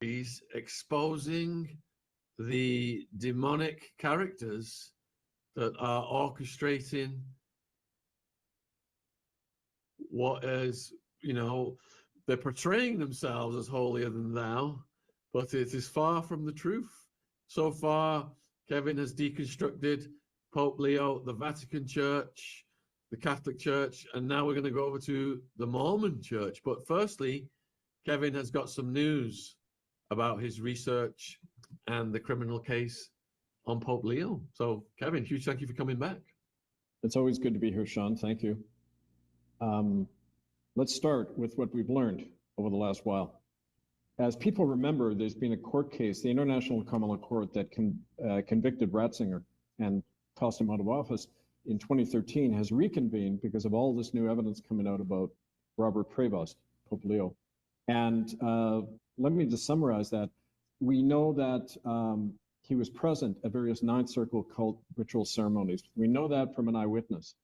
He's exposing the demonic characters that are orchestrating what is, they're portraying themselves as holier than thou, but it is far from the truth. So far, Kevin has deconstructed Pope Leo, the Vatican Church, the Catholic Church, and now we're going to go over to the Mormon Church. But firstly, Kevin has got some news about his research and the criminal case on Pope Leo. So, Kevin, huge thank you for coming back. It's always good to be here, Shaun. Thank you. Let's start with what we've learned over the last while. As people remember, there's been a court case, the International Common Law Court, that convicted Ratzinger and tossed him out of office in 2013, has reconvened because of all this new evidence coming out about Robert Prevost, Pope Leo. And let me just summarize that. We know that he was present at various Ninth Circle cult ritual ceremonies. We know that from an eyewitness.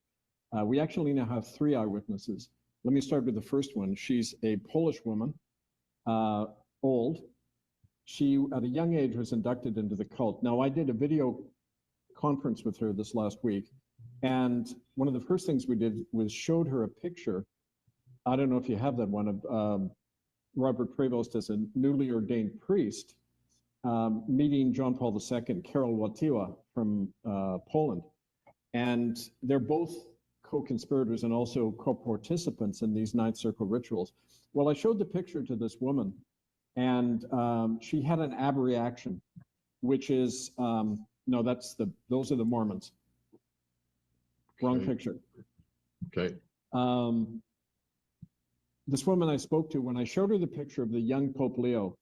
We actually now have 3 eyewitnesses. Let me start with the first one. She's a Polish woman, old. She, at a young age, was inducted into the cult. Now, I did a video conference with her this last week, and one of the first things we did was showed her a picture. I don't know if you have that one, of Robert Prevost as a newly ordained priest meeting John Paul II, Karol Wojtyła from Poland. And they're both co-conspirators and also co-participants in these Ninth Circle rituals. Well, I showed the picture to this woman, and she had an abreaction, which is, no, those are the Mormons. Wrong picture. Okay. This woman I spoke to, when I showed her the picture of the young Pope Leo,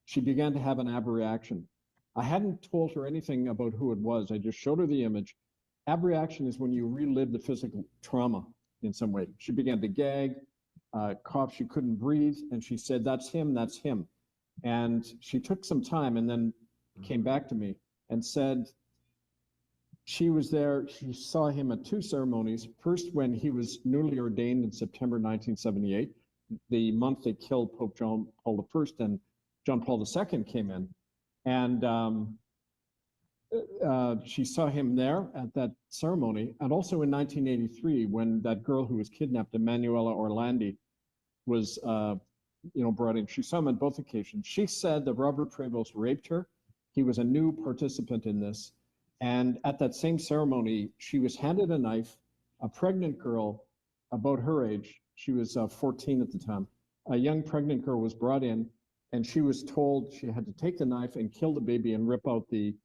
she began to have an abreaction. I hadn't told her anything about who it was. I just showed her the image. Abreaction is when you relive the physical trauma in some way. She began to gag, cough, she couldn't breathe, and she said, "That's him, that's him." And she took some time and then came back to me and said she was there, she saw him at 2 ceremonies. First, when he was newly ordained in September 1978, the month they killed Pope John Paul I, and John Paul II came in. And she saw him there at that ceremony, and also in 1983 when that girl who was kidnapped, Emanuela Orlandi, was brought in. She saw him on both occasions. She said that Robert Prevost raped her. He was a new participant in this, and at that same ceremony, she was handed a knife. A pregnant girl, about her age, she was 14 at the time. A young pregnant girl was brought in, and she was told she had to take the knife and kill the baby and rip out the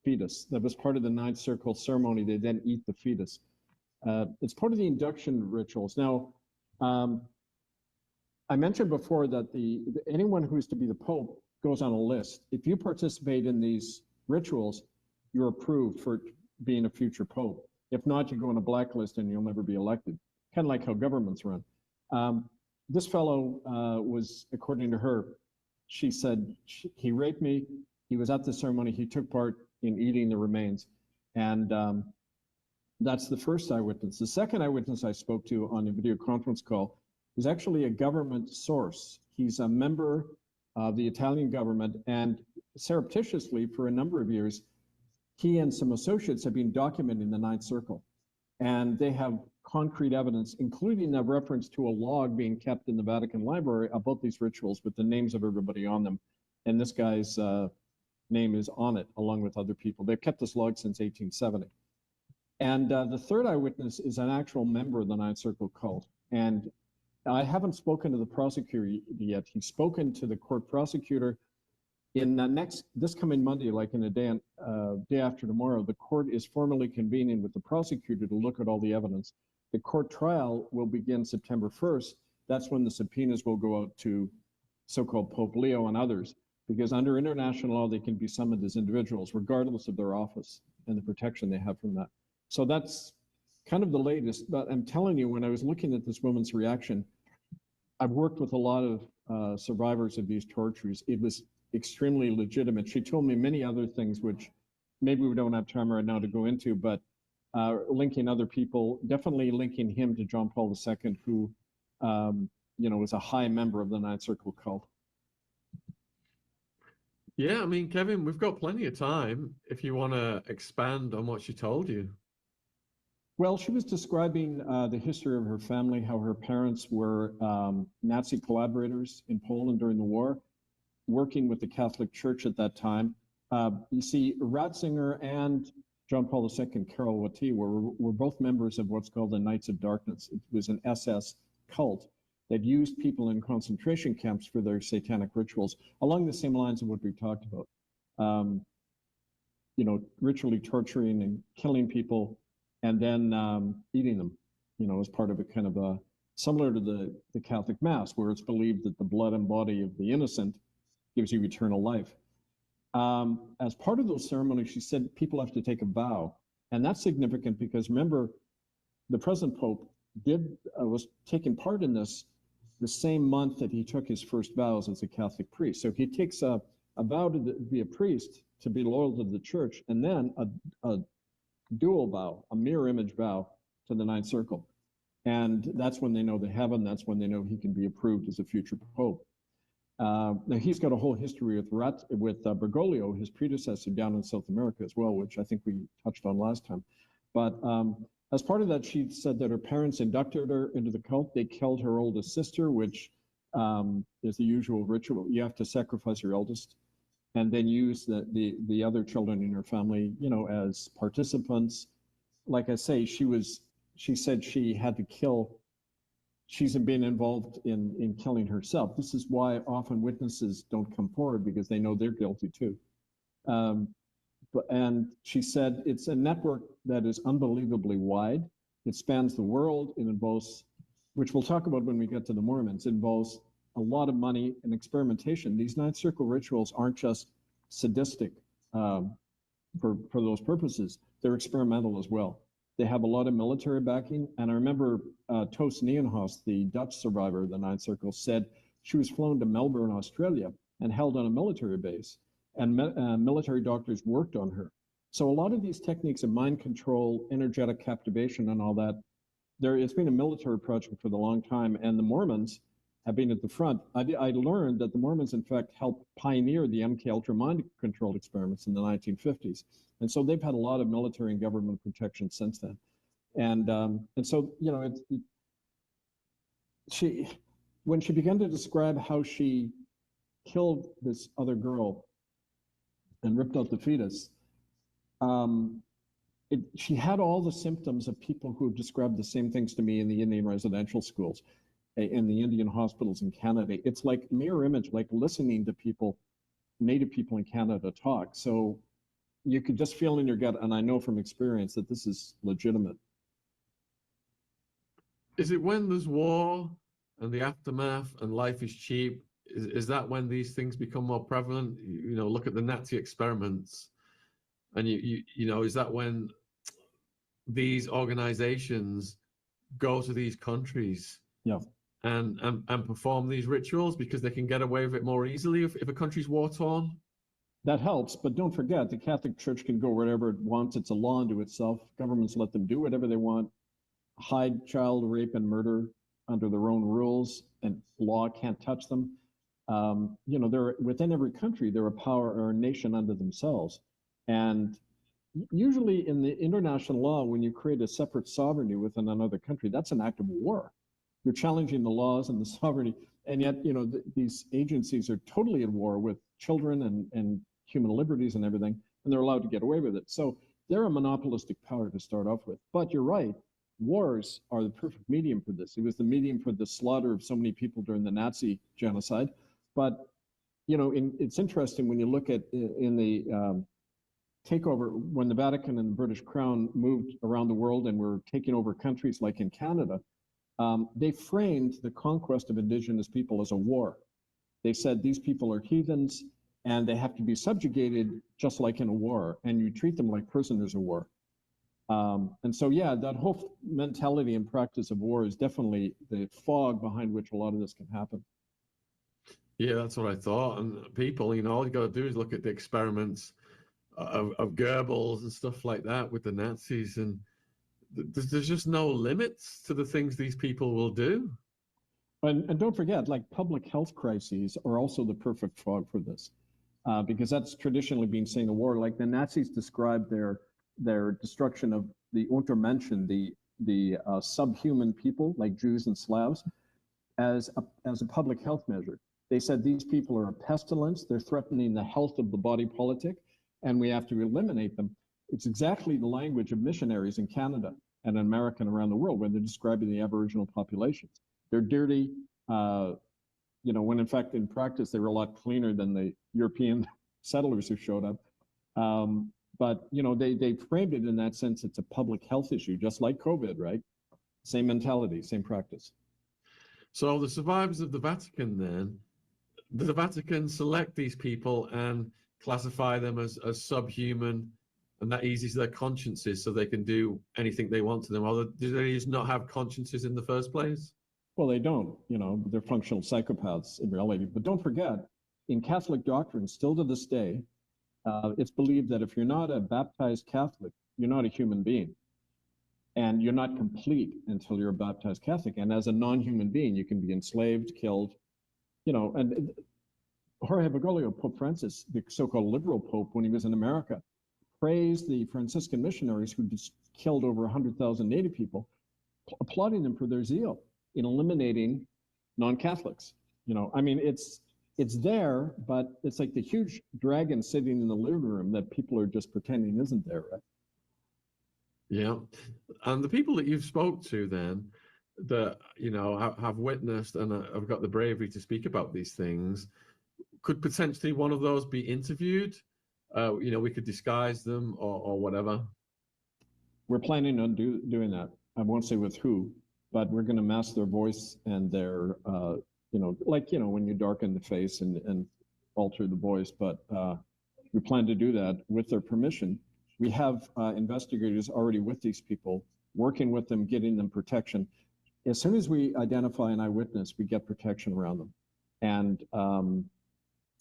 fetus. That was part of the Ninth Circle ceremony. They then eat the fetus. It's part of the induction rituals. Now, I mentioned before that anyone who's to be the Pope goes on a list. If you participate in these rituals, you're approved for being a future Pope. If not, you go on a blacklist and you'll never be elected. Kind of like how governments run. This fellow was, according to her, she said, he raped me. He was at the ceremony. He took part in eating the remains. And that's the first eyewitness. The second eyewitness I spoke to on a video conference call was actually a government source. He's a member of the Italian government, and surreptitiously for a number of years, he and some associates have been documenting the Ninth Circle. And they have concrete evidence, including a reference to a log being kept in the Vatican Library about these rituals with the names of everybody on them. And this guy's name is Annett, along with other people. They've kept this log since 1870. And the third eyewitness is an actual member of the Ninth Circle cult. And I haven't spoken to the prosecutor yet. He's spoken to the court prosecutor. In this coming Monday, like in a day after tomorrow, the court is formally convening with the prosecutor to look at all the evidence. The court trial will begin September 1st. That's when the subpoenas will go out to so-called Pope Leo and others, because under international law, they can be summoned as individuals, regardless of their office and the protection they have from that. So that's kind of the latest. But I'm telling you, when I was looking at this woman's reaction, I've worked with a lot of survivors of these tortures. It was extremely legitimate. She told me many other things, which maybe we don't have time right now to go into, but linking other people, definitely linking him to John Paul II, who, was a high member of the Ninth Circle cult. Yeah, I mean, Kevin, we've got plenty of time if you want to expand on what she told you. Well, she was describing the history of her family, how her parents were Nazi collaborators in Poland during the war, working with the Catholic Church at that time. You see, Ratzinger and John Paul II, Karol Wojtyła, were both members of what's called the Knights of Darkness. It was an SS cult that used people in concentration camps for their satanic rituals, along the same lines of what we talked about. You know, ritually torturing and killing people, and then eating them, you know, as part of a kind of a, similar to the Catholic Mass, where it's believed that the blood and body of the innocent gives you eternal life. As part of those ceremonies, she said people have to take a vow. And that's significant because remember, the present Pope was taking part in this the same month that he took his first vows as a Catholic priest. So he takes a vow to be a priest, to be loyal to the church, and then a dual vow, a mirror image vow to the Ninth Circle. And that's when they know they have him. That's when they know he can be approved as a future Pope. Now he's got a whole history with Bergoglio, his predecessor down in South America as well, which I think we touched on last time. But as part of that, she said that her parents inducted her into the cult. They killed her oldest sister, which is the usual ritual. You have to sacrifice your eldest, and then use the other children in her family, you know, as participants. Like I say, she said she had to kill. She's been involved in killing herself. This is why often witnesses don't come forward, because they know they're guilty too. And she said it's a network that is unbelievably wide. It spans the world. It involves, which we'll talk about when we get to the Mormons, it involves a lot of money and experimentation. These Ninth Circle rituals aren't just sadistic for those purposes. They're experimental as well. They have a lot of military backing. And I remember Toos Nieuwenhuis, the Dutch survivor of the Ninth Circle, said she was flown to Melbourne, Australia, and held on a military base. And military doctors worked on her. So a lot of these techniques of mind control, energetic captivation, and all that, it's been a military project for a long time. And the Mormons have been at the front. I learned that the Mormons, in fact, helped pioneer the MK Ultra mind control experiments in the 1950s. And so they've had a lot of military and government protection since then. And so, you know, when she began to describe how she killed this other girl and ripped out the fetus, she had all the symptoms of people who have described the same things to me in the Indian residential schools, in the Indian hospitals in Canada. It's like mirror image, like listening to people, Native people in Canada talk. So you could just feel in your gut, and I know from experience that this is legitimate. Is it when there's war and the aftermath and life is cheap, is that when these things become more prevalent? You know, look at the Nazi experiments, and you know, is that when these organizations go to these countries, yeah, and perform these rituals because they can get away with it more easily if a country's war torn? That helps, but don't forget, the Catholic Church can go wherever it wants. It's a law unto itself. Governments let them do whatever they want, hide child rape and murder under their own rules, and law can't touch them. You know, within every country, they're a power or a nation unto themselves. And usually in the international law, when you create a separate sovereignty within another country, that's an act of war. You're challenging the laws and the sovereignty. And yet, you know, these agencies are totally at war with children and human liberties and everything, and they're allowed to get away with it. So they're a monopolistic power to start off with. But you're right, wars are the perfect medium for this. It was the medium for the slaughter of so many people during the Nazi genocide. But, you know, it's interesting when you look at in the takeover, when the Vatican and the British Crown moved around the world and were taking over countries like in Canada, they framed the conquest of indigenous people as a war. They said these people are heathens and they have to be subjugated just like in a war, and you treat them like prisoners of war. And so, yeah, that whole mentality and practice of war is definitely the fog behind which a lot of this can happen. Yeah, that's what I thought. And people, you know, all you got to do is look at the experiments of Goebbels and stuff like that with the Nazis, and there's just no limits to the things these people will do. And don't forget, like, public health crises are also the perfect fog for this. because that's traditionally been seen in war. Like the Nazis described their destruction of the Untermenschen, the subhuman people like Jews and Slavs, as a public health measure. They said these people are a pestilence, they're threatening the health of the body politic, and we have to eliminate them. It's exactly the language of missionaries in Canada and in America and around the world when they're describing the Aboriginal populations. They're dirty, when in fact, in practice, they were a lot cleaner than the European settlers who showed up. But they framed it in that sense. It's a public health issue, just like COVID, right? Same mentality, same practice. So the survivors of the Vatican then, does the Vatican select these people and classify them as subhuman, and that eases their consciences so they can do anything they want to them? Or do they just not have consciences in the first place? Well, they don't, they're functional psychopaths in reality. But don't forget, in Catholic doctrine, still to this day, it's believed that if you're not a baptized Catholic, you're not a human being. And you're not complete until you're a baptized Catholic. And as a non-human being, you can be enslaved, killed, and Jorge Bergoglio, Pope Francis, the so-called liberal Pope, when he was in America, praised the Franciscan missionaries who just killed over 100,000 Native people, applauding them for their zeal in eliminating non-Catholics. It's there, but it's like the huge dragon sitting in the living room that people are just pretending isn't there, right? Yeah. And the people that you've spoke to then that, have witnessed and have got the bravery to speak about these things, could potentially one of those be interviewed? We could disguise them or whatever. We're planning on doing that. I won't say with who, but we're going to mask their voice and their, when you darken the face and alter the voice. But we plan to do that with their permission. We have investigators already with these people, working with them, getting them protection. As soon as we identify an eyewitness, we get protection around them.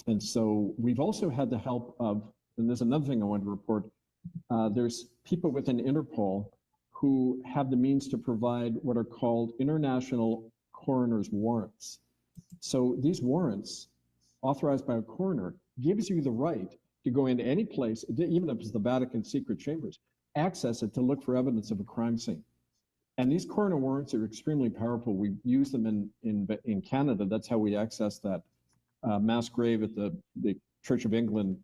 And so we've also had the help of, and there's another thing I want to report, there's people within Interpol who have the means to provide what are called international coroner's warrants. So these warrants, authorized by a coroner, gives you the right to go into any place, even if it's the Vatican secret chambers, access it to look for evidence of a crime scene. And these coroner warrants are extremely powerful. We use them in Canada. That's how we access that mass grave at the Church of England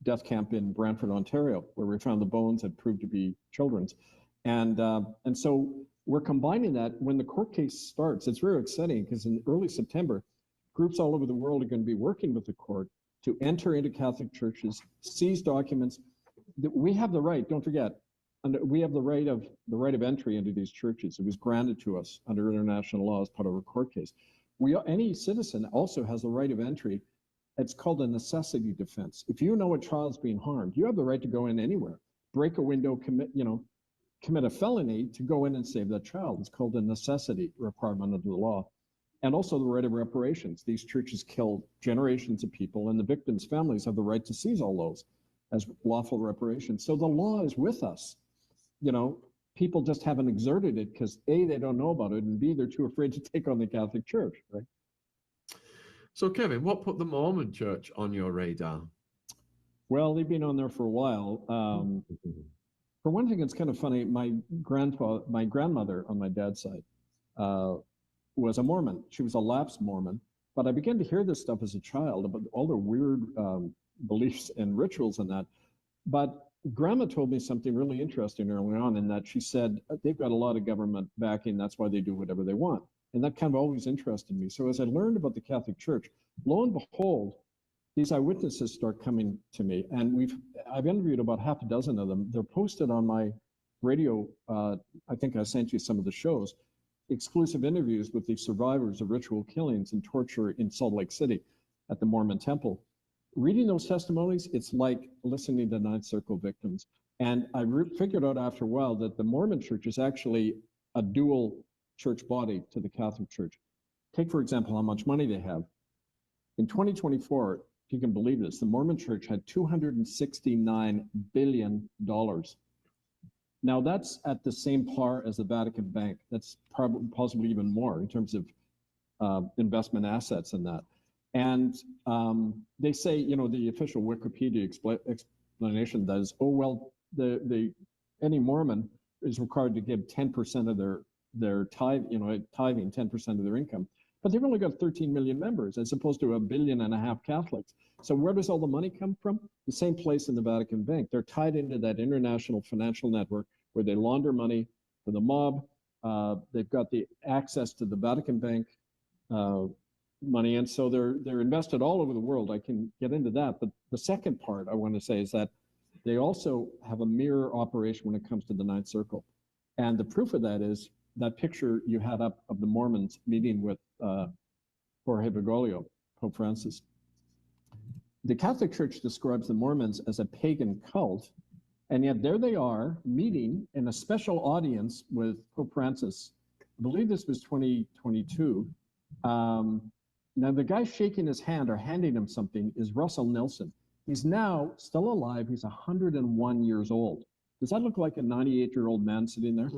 death camp in Brantford, Ontario, where we found the bones that proved to be children's. And so we're combining that when the court case starts. It's very exciting because in early September, groups all over the world are going to be working with the court to enter into Catholic churches, seize documents. We have the right, don't forget, and we have the right of entry into these churches. It was granted to us under international law as part of our court case. Any citizen also has the right of entry. It's called a necessity defense. If you know a child's being harmed, you have the right to go in anywhere, break a window, commit a felony to go in and save that child. It's called a necessity requirement under the law. And also the right of reparations. These churches killed generations of people, and the victims' families have the right to seize all those as lawful reparations. So the law is with us. People just haven't exerted it because A, they don't know about it, and B, they're too afraid to take on the Catholic Church, right? So Kevin, what put the Mormon Church on your radar? Well, they've been on there for a while. For one thing, it's kind of funny. My grandmother on my dad's side was a Mormon. She was a lapsed Mormon, but I began to hear this stuff as a child about all the weird beliefs and rituals and that. But Grandma told me something really interesting early on, in that she said they've got a lot of government backing. That's why they do whatever they want. And that kind of always interested me. So as I learned about the Catholic Church, lo and behold, these eyewitnesses start coming to me. And I've interviewed about half a dozen of them. They're posted on my radio. I think I sent you some of the shows, exclusive interviews with the survivors of ritual killings and torture in Salt Lake City at the Mormon Temple. Reading those testimonies, it's like listening to Ninth Circle victims. And I figured out after a while that the Mormon Church is actually a dual church body to the Catholic Church. Take, for example, how much money they have. In 2024, if you can believe this, the Mormon Church had $269 billion. Now that's at the same par as the Vatican Bank. That's probably possibly even more in terms of investment assets in that. And they say, you know, the official Wikipedia explanation does, oh, well, any Mormon is required to give 10% of their tithe, you know, tithing 10% of their income. But they've only got 13 million members as opposed to 1.5 billion Catholics. So where does all the money come from? The same place in the Vatican Bank. They're tied into that international financial network where they launder money for the mob. They've got the access to the Vatican Bank money, and so they're invested all over the world. I can get into that, but the second part I want to say is that they also have a mirror operation when it comes to the Ninth Circle, and the proof of that is that picture you had up of the Mormons meeting with Jorge Bergoglio, Pope Francis. The Catholic Church describes the Mormons as a pagan cult, and yet there they are meeting in a special audience with Pope Francis. I believe this was 2022. Now the guy shaking his hand or handing him something is Russell Nelson. He's now still alive. He's 101 years old. Does that look like a 98-year-old man sitting there?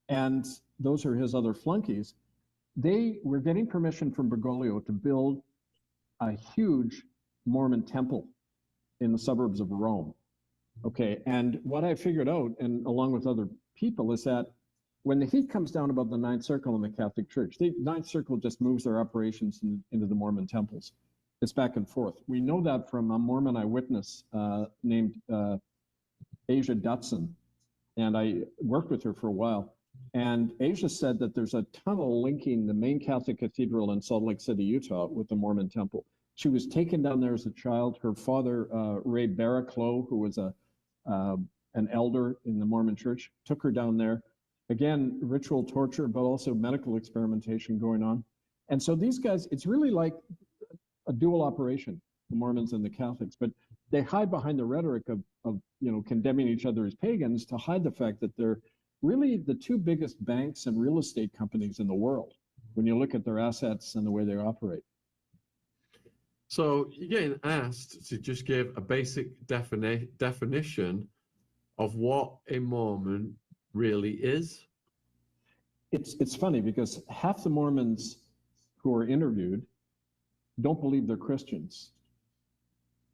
And those are his other flunkies. They were getting permission from Bergoglio to build a huge Mormon temple in the suburbs of Rome. Okay, and what I figured out, and along with other people, is that when the heat comes down about the Ninth Circle in the Catholic Church, the Ninth Circle just moves their operations into the Mormon temples. It's back and forth. We know that from a Mormon eyewitness named Asia Dutson, and I worked with her for a while. And Asia said that there's a tunnel linking the main Catholic cathedral in Salt Lake City, Utah, with the Mormon temple. She was taken down there as a child. Her father, Ray Barraclough, who was an elder in the Mormon church, took her down there. Again, ritual torture, but also medical experimentation going on. And so these guys, it's really like a dual operation, the Mormons and the Catholics, but they hide behind the rhetoric of you know, condemning each other as pagans to hide the fact that they're really the two biggest banks and real estate companies in the world when you look at their assets and the way they operate. So you're getting asked to just give a basic definition of what a Mormon really is. It's funny because half the Mormons who are interviewed don't believe they're Christians.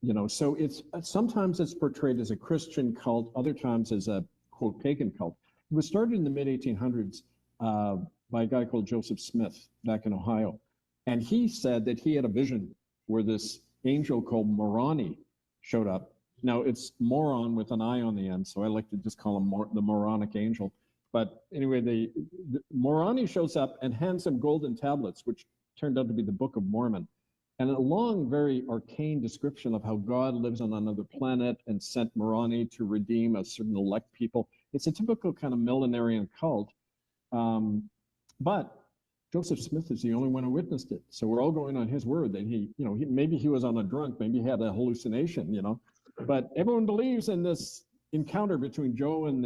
You know, so it's sometimes it's portrayed as a Christian cult, other times as a quote pagan cult. It was started in the mid-1800s by a guy called Joseph Smith back in Ohio, and he said that he had a vision where this angel called Moroni showed up. Now it's moron with an I on the end, so I like to just call him the moronic angel. But anyway, the Moroni shows up and hands him golden tablets, which turned out to be the Book of Mormon. And a long, very arcane description of how God lives on another planet and sent Moroni to redeem a certain elect people. It's a typical kind of millenarian cult. But Joseph Smith is the only one who witnessed it. So we're all going on his word that he, you know, maybe he was on a drunk, maybe he had a hallucination, you know. But everyone believes in this encounter between Joe and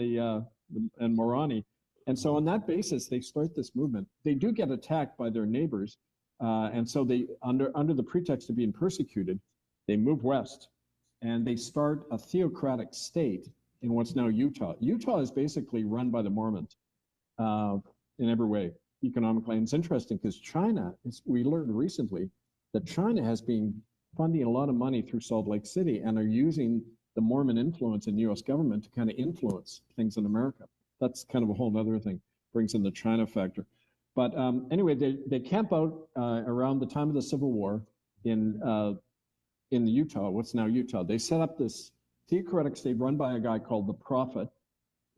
and Moroni. And so on that basis, they start this movement. They do get attacked by their neighbors. And so they, under the pretext of being persecuted, they move west and they start a theocratic state in what's now Utah. Utah is basically run by the Mormons in every way, economically. And it's interesting because China, we learned recently that China has been funding a lot of money through Salt Lake City and are using the Mormon influence in the U.S. government to kind of influence things in America. That's kind of a whole other thing, brings in the China factor. But anyway, they camp out around the time of the Civil War in Utah, what's now Utah. They set up this theocratic state run by a guy called the Prophet,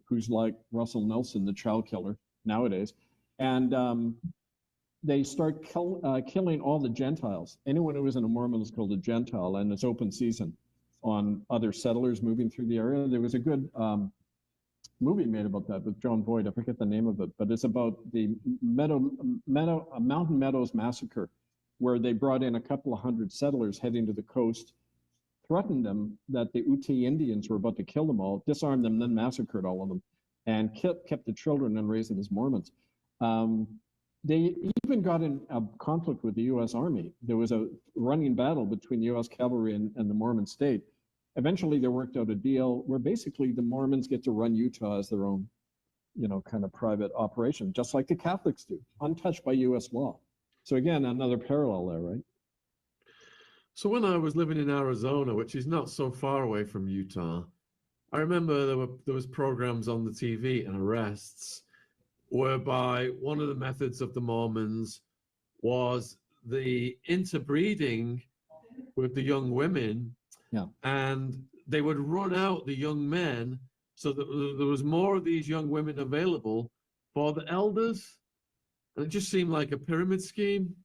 who's like Russell Nelson, the child killer nowadays. And they start killing all the Gentiles. Anyone who isn't a Mormon is called a Gentile, and it's open season on other settlers moving through the area. There was a good movie made about that with John Boyd. I forget the name of it, but it's about the Mountain Meadows Massacre, where they brought in a couple of hundred settlers heading to the coast, threatened them that the Ute Indians were about to kill them all, disarmed them, then massacred all of them, and kept the children and raised them as Mormons. They even got in a conflict with the U.S. Army. There was a running battle between the U.S. cavalry and the Mormon state. Eventually, they worked out a deal where basically the Mormons get to run Utah as their own, you know, kind of private operation, just like the Catholics do, untouched by U.S. law. So again, another parallel there, right? So when I was living in Arizona, which is not so far away from Utah, I remember there was programs on the TV and arrests whereby one of the methods of the Mormons was the interbreeding with the young women, Yeah. and they would run out the young men so that there was more of these young women available for the elders, and it just seemed like a pyramid scheme.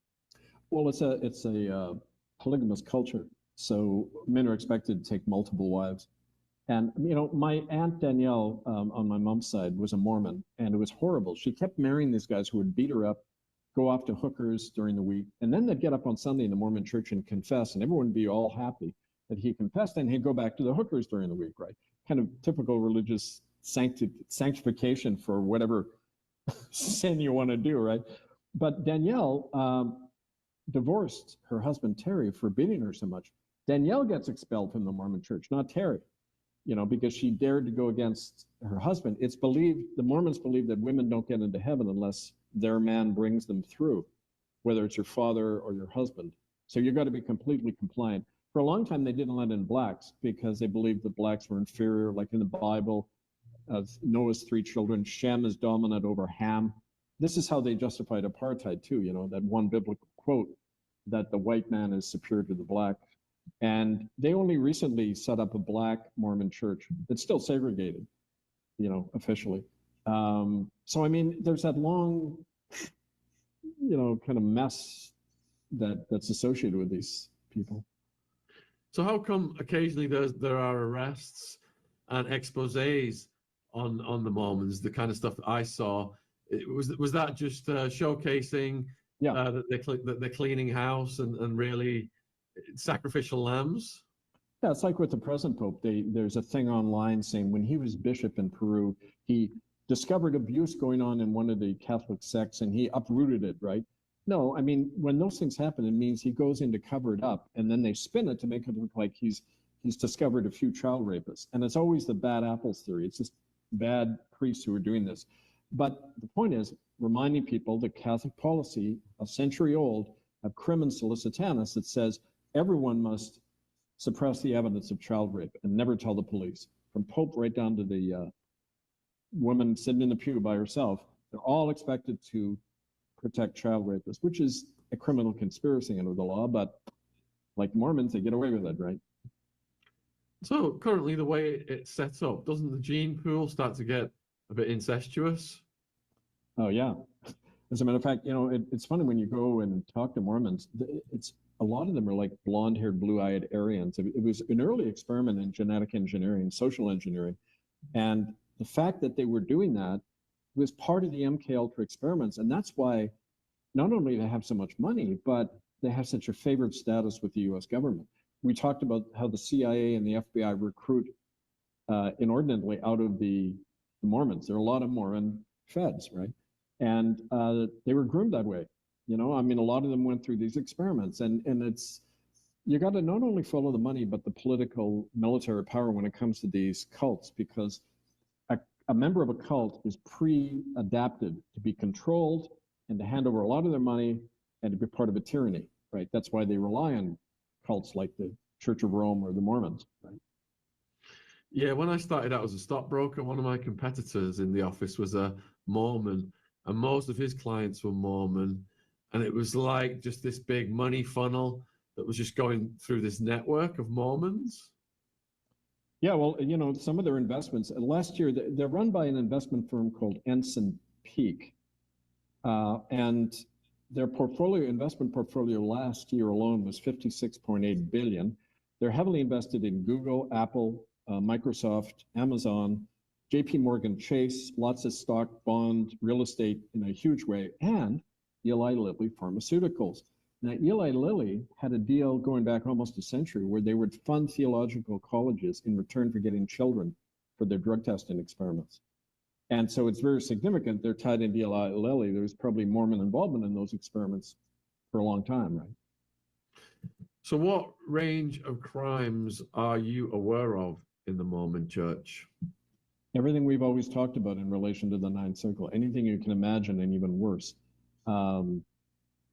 Well, it's a polygamous culture, so men are expected to take multiple wives. And my Aunt Danielle on my mom's side was a Mormon, and it was horrible. She kept marrying these guys who would beat her up, go off to hookers during the week, and then they'd get up on Sunday in the Mormon church and confess, and everyone would be all happy that he confessed, and he'd go back to the hookers during the week, right? Kind of typical religious sanctification for whatever sin you want to do, right? But Danielle divorced her husband Terry for beating her so much. Danielle gets expelled from the Mormon church, not Terry, because she dared to go against her husband. It's believed, the Mormons believe that women don't get into heaven unless their man brings them through, whether it's your father or your husband. So you've got to be completely compliant. For a long time, they didn't let in blacks because they believed that blacks were inferior. Like in the Bible, Noah's 3 children, Shem is dominant over Ham. This is how they justified apartheid too, that one biblical quote that the white man is superior to the black. And they only recently set up a black Mormon church that's still segregated, officially. So, I mean, there's that long, kind of mess that's associated with these people. So how come occasionally there are arrests and exposés on the Mormons, the kind of stuff that I saw? Was that just showcasing that they're cleaning house and really sacrificial lambs? Yeah, it's like with the present Pope. There's a thing online saying when he was bishop in Peru, he discovered abuse going on in one of the Catholic sects and he uprooted it, right? No, I mean, when those things happen, it means he goes in to cover it up and then they spin it to make it look like he's discovered a few child rapists. And it's always the bad apples theory. It's just bad priests who are doing this. But the point is reminding people the Catholic policy, a century old, of Crimen Solicitanus, that says everyone must suppress the evidence of child rape and never tell the police, from Pope right down to the woman sitting in the pew by herself. They're all expected to protect child rapists, which is a criminal conspiracy under the law, but like Mormons, they get away with it, right? So currently the way it's set up, doesn't the gene pool start to get a bit incestuous? Oh, yeah. As a matter of fact, it's funny when you go and talk to Mormons, it's a lot of them are like blonde-haired, blue-eyed Aryans. It was an early experiment in genetic engineering, social engineering. And the fact that they were doing that was part of the MK Ultra experiments. And that's why not only they have so much money, but they have such a favored status with the US government. We talked about how the CIA and the FBI recruit inordinately out of the Mormons. There are a lot of Mormon feds, right? And they were groomed that way. I mean, a lot of them went through these experiments, and it's, you got to not only follow the money, but the political military power when it comes to these cults, because a member of a cult is pre-adapted to be controlled and to hand over a lot of their money and to be part of a tyranny, right? That's why they rely on cults like the Church of Rome or the Mormons, right? Yeah, when I started out as a stockbroker, one of my competitors in the office was a Mormon, and most of his clients were Mormon. And it was like just this big money funnel that was just going through this network of Mormons. Yeah, well, some of their investments, last year, they're run by an investment firm called Ensign Peak. And their investment portfolio last year alone was $56.8 billion. They're heavily invested in Google, Apple, Microsoft, Amazon, JP Morgan Chase, lots of stock, bond, real estate in a huge way, and Eli Lilly Pharmaceuticals. Now, Eli Lilly had a deal going back almost a century where they would fund theological colleges in return for getting children for their drug testing experiments. And so it's very significant. They're tied into Eli Lilly. There's probably Mormon involvement in those experiments for a long time, right? So what range of crimes are you aware of in the Mormon Church? Everything we've always talked about in relation to the Ninth Circle, anything you can imagine and even worse.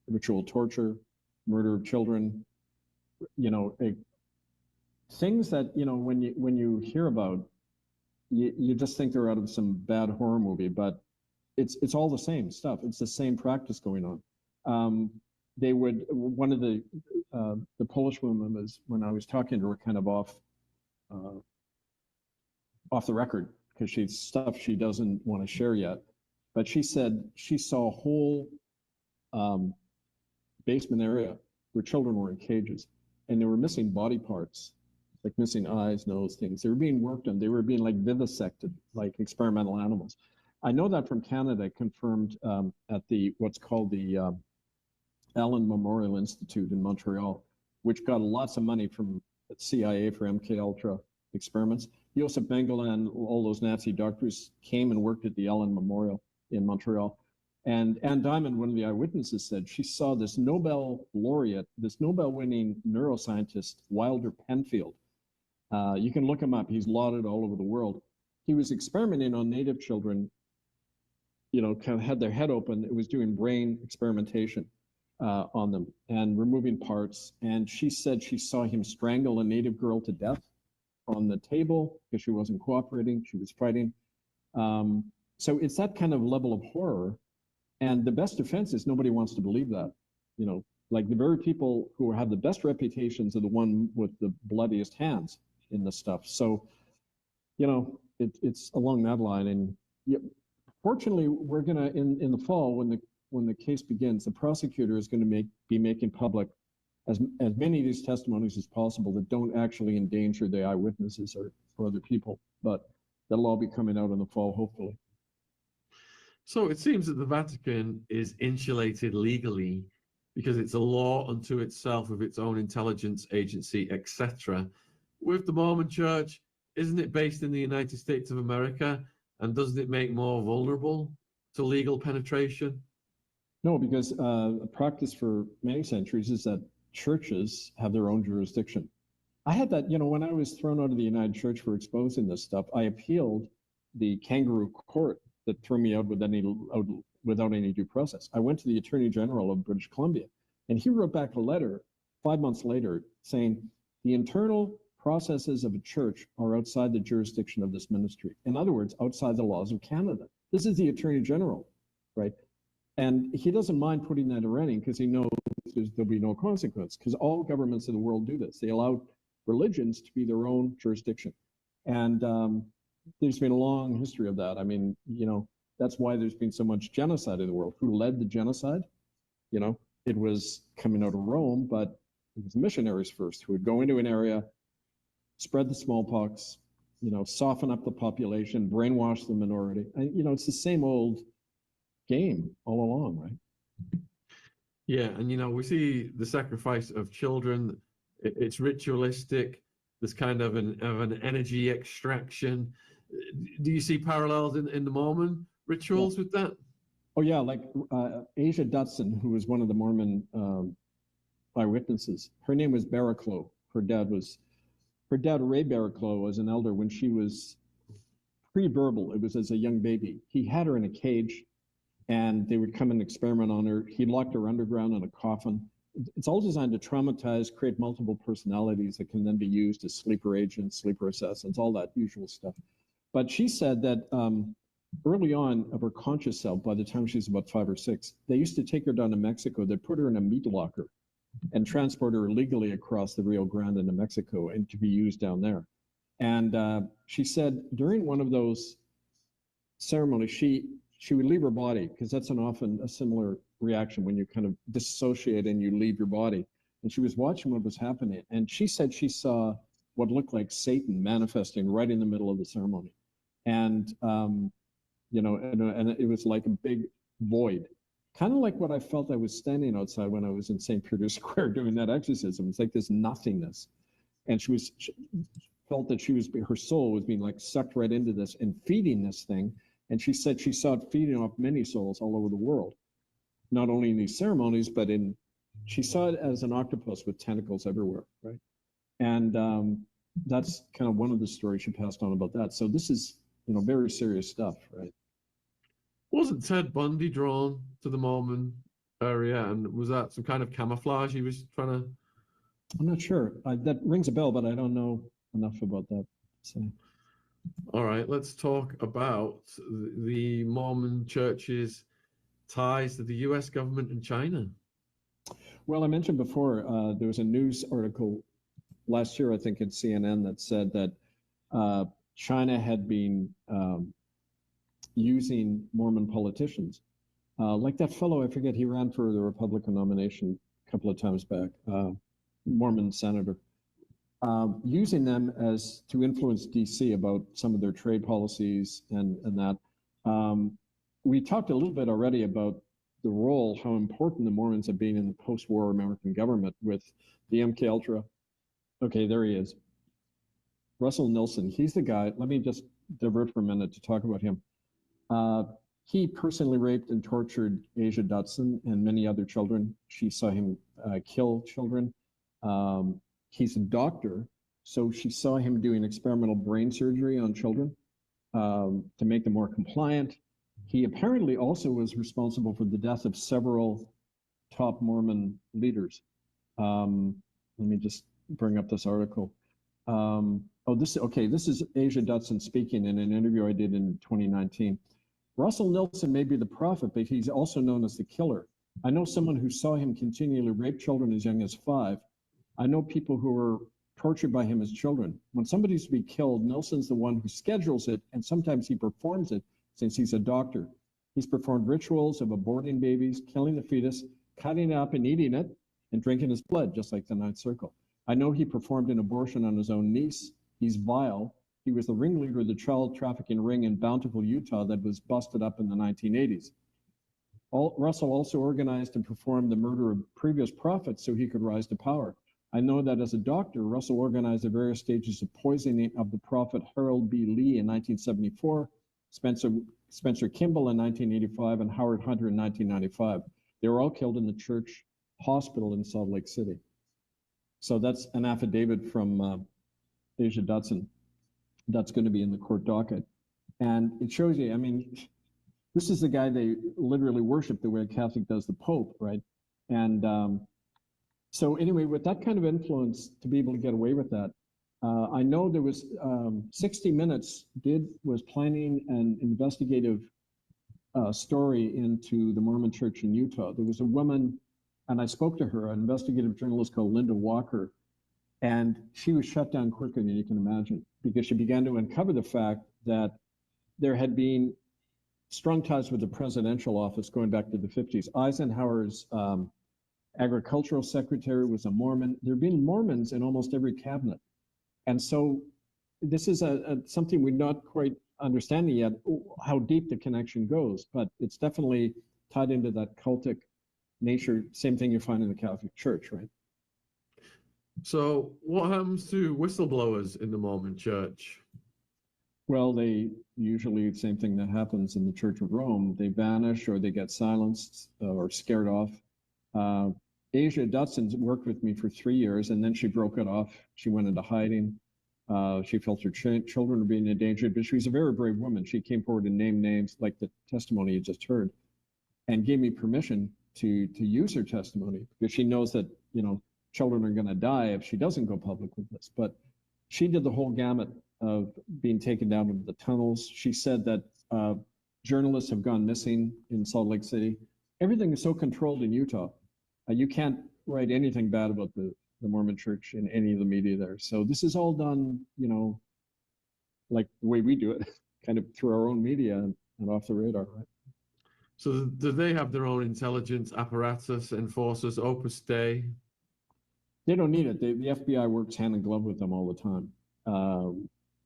Ritual torture, murder of children, you know, things that, you know, when you hear about, you just think they're out of some bad horror movie, but it's all the same stuff. It's the same practice going on. One of the Polish woman was, when I was talking to her, kind of off the record, because she's stuff she doesn't want to share yet. But she said she saw a whole basement area where children were in cages, and they were missing body parts, like missing eyes, nose, things. They were being worked on. They were being like vivisected, like experimental animals. I know that from Canada, confirmed at the what's called the Allen Memorial Institute in Montreal, which got lots of money from the CIA for MK Ultra experiments. Joseph Mengele and all those Nazi doctors came and worked at the Allen Memorial in Montreal. And Anne Diamond, one of the eyewitnesses, said she saw this Nobel laureate, this Nobel-winning neuroscientist, Wilder Penfield. You can look him up. He's lauded all over the world. He was experimenting on native children, you know, kind of had their head open. It was doing brain experimentation on them and removing parts. And she said she saw him strangle a native girl to death on the table because she wasn't cooperating. She was fighting. So it's that kind of level of horror. And the best defense is nobody wants to believe that. You know, like the very people who have the best reputations are the one with the bloodiest hands in this stuff. So, you know, it's along that line. And fortunately, we're gonna in the fall, when the case begins, the prosecutor is going to be making public as many of these testimonies as possible that don't actually endanger the eyewitnesses or other people. But that'll all be coming out in the fall, hopefully. So it seems that the Vatican is insulated legally because it's a law unto itself with its own intelligence agency, etc. With the Mormon Church, isn't it based in the United States of America? And doesn't it make more vulnerable to legal penetration? No, because a practice for many centuries is that churches have their own jurisdiction. I had that, you know, when I was thrown out of the United Church for exposing this stuff, I appealed the kangaroo court that threw me out without any due process. I went to the Attorney General of British Columbia, and he wrote back a letter 5 months later saying the internal processes of a church are outside the jurisdiction of this ministry. In other words, outside the laws of Canada. This is the Attorney General, right? And he doesn't mind putting that in writing because he knows there'll be no consequence, because all governments in the world do this. They allow religions to be their own jurisdiction. And there's been a long history of that. I mean, you know, that's why there's been so much genocide in the world. Who led the genocide? You know, it was coming out of Rome, but it was missionaries first who would go into an area, spread the smallpox, you know, soften up the population, brainwash the minority. And, you know, it's the same old game all along, right? Yeah, and you know, we see the sacrifice of children. It's ritualistic. There's kind of an energy extraction. Do you see parallels in the Mormon rituals with that? Oh yeah, like Asia Dutson, who was one of the Mormon eyewitnesses. Her name was Barraclough. Her dad, Ray Barraclough, was an elder when she was pre-verbal. It was as a young baby. He had her in a cage, and they would come and experiment on her. He locked her underground in a coffin. It's all designed to traumatize, create multiple personalities that can then be used as sleeper agents, sleeper assassins, all that usual stuff. But she said that early on of her conscious self, by the time she was about 5 or 6, they used to take her down to Mexico. They'd put her in a meat locker and transport her illegally across the Rio Grande into Mexico and to be used down there. And she said during one of those ceremonies, she would leave her body, because that's often a similar reaction when you kind of dissociate and you leave your body. And she was watching what was happening, and she said she saw what looked like Satan manifesting right in the middle of the ceremony. And, you know, and it was like a big void, kind of like what I felt I was standing outside when I was in St. Peter's Square doing that exorcism. It's like this nothingness. And she felt that her soul was being like sucked right into this and feeding this thing. And she said she saw it feeding off many souls all over the world, not only in these ceremonies, but she saw it as an octopus with tentacles everywhere, right? And that's kind of one of the stories she passed on about that. So this is, you know, very serious stuff, right? Wasn't Ted Bundy drawn to the Mormon area, and was that some kind of camouflage he was trying to I'm not sure. That rings a bell, but I don't know enough about that. So. All right, let's talk about the Mormon Church's ties to the U.S. government and China. Well, I mentioned before, there was a news article last year, I think, at CNN that said that China had been using Mormon politicians. Like that fellow, I forget, he ran for the Republican nomination a couple of times back, Mormon senator, using them as to influence DC about some of their trade policies and that. We talked a little bit already about the role, how important the Mormons have been in the post-war American government with the MK Ultra. Okay, there he is. Russell Nelson, he's the guy. Let me just divert for a minute to talk about him. He personally raped and tortured Asia Dutson and many other children. She saw him kill children. He's a doctor, so she saw him doing experimental brain surgery on children to make them more compliant. He apparently also was responsible for the death of several top Mormon leaders. Let me just bring up this article. This is Asia Dutson speaking in an interview I did in 2019. Russell Nelson may be the prophet, but he's also known as the killer. I know someone who saw him continually rape children as young as 5. I know people who were tortured by him as children. When somebody's to be killed, Nelson's the one who schedules it, and sometimes he performs it since he's a doctor. He's performed rituals of aborting babies, killing the fetus, cutting it up and eating it, and drinking his blood, just like the Ninth Circle. I know he performed an abortion on his own niece. He's vile. He was the ringleader of the child trafficking ring in Bountiful, Utah that was busted up in the 1980s. Russell also organized and performed the murder of previous prophets so he could rise to power. I know that as a doctor, Russell organized the various stages of poisoning of the prophet Harold B. Lee in 1974, Spencer Kimball in 1985, and Howard Hunter in 1995. They were all killed in the church hospital in Salt Lake City. So that's an affidavit from Asia Dutson that's going to be in the court docket. And it shows you, I mean, this is the guy they literally worship the way a Catholic does the Pope, right? And so anyway, with that kind of influence, to be able to get away with that, I know there was 60 Minutes was planning an investigative story into the Mormon Church in Utah. There was a woman, and I spoke to her, an investigative journalist called Linda Walker, and she was shut down quicker than you can imagine because she began to uncover the fact that there had been strong ties with the presidential office going back to the 50s. Eisenhower's agricultural secretary was a Mormon. There have been Mormons in almost every cabinet. And so this is something we're not quite understanding yet, how deep the connection goes, but it's definitely tied into that cultic nature, same thing you find in the Catholic Church, right? So what happens to whistleblowers in the Mormon Church? Well, they usually, the same thing that happens in the Church of Rome, they vanish or they get silenced or scared off. Asia Dutson worked with me for 3 years, and then she broke it off. She went into hiding. She felt her children were being endangered, but she was a very brave woman. She came forward and named names like the testimony you just heard, and gave me permission to use her testimony because she knows that, you know, children are going to die if she doesn't go public with this. But she did the whole gamut of being taken down into the tunnels. She said that journalists have gone missing in Salt Lake City. Everything is so controlled in Utah. You can't write anything bad about the Mormon Church in any of the media there. So this is all done, you know, like the way we do it, kind of through our own media and off the radar, right? So do they have their own intelligence apparatus, enforcers, Opus Dei? They don't need it. The FBI works hand in glove with them all the time.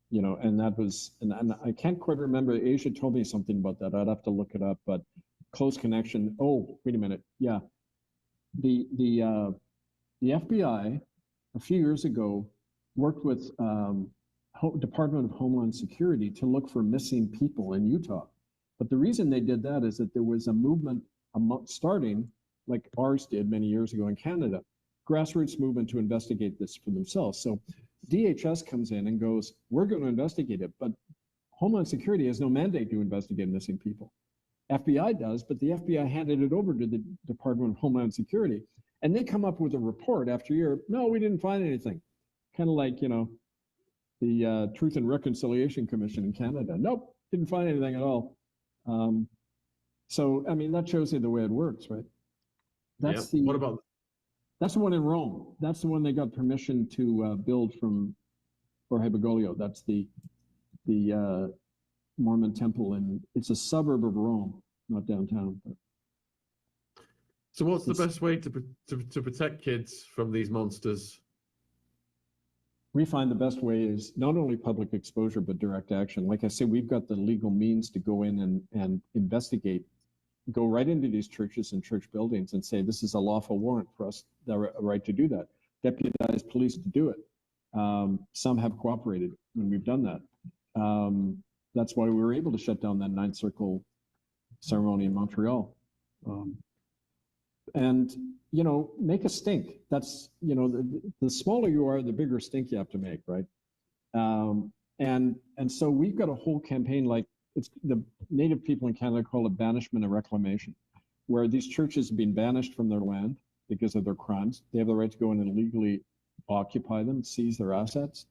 You know, and that was, and I can't quite remember. Asia told me something about that. I'd have to look it up, but close connection. Oh, wait a minute. Yeah. The FBI a few years ago worked with Department of Homeland Security to look for missing people in Utah. But the reason they did that is that there was a movement starting, like ours did many years ago in Canada, grassroots movement to investigate this for themselves. So DHS comes in and goes, we're going to investigate it, but Homeland Security has no mandate to investigate missing people. FBI does, but the FBI handed it over to the Department of Homeland Security. And they come up with a report after a year. No, we didn't find anything. Kind of like, the Truth and Reconciliation Commission in Canada. Nope, didn't find anything at all. So, I mean, that shows you the way it works, right? That's What about? That's the one in Rome. That's the one they got permission to build for Hebigolio. That's the Mormon temple, and it's a suburb of Rome, not downtown. But So what's the best way to protect kids from these monsters? we find the best way is not only public exposure, but direct action. Like I said, we've got the legal means to go in and investigate, go right into these churches and church buildings and say, this is a lawful warrant for us, the right to do that. Deputize police to do it. Some have cooperated when we've done that. That's why we were able to shut down that Ninth Circle ceremony in Montreal. And, make a stink. That's, the smaller you are, the bigger stink you have to make, right? And so we've got a whole campaign, like it's the Native people in Canada call it banishment and reclamation, where these churches have been banished from their land because of their crimes. They have the right to go in and legally occupy them, seize their assets.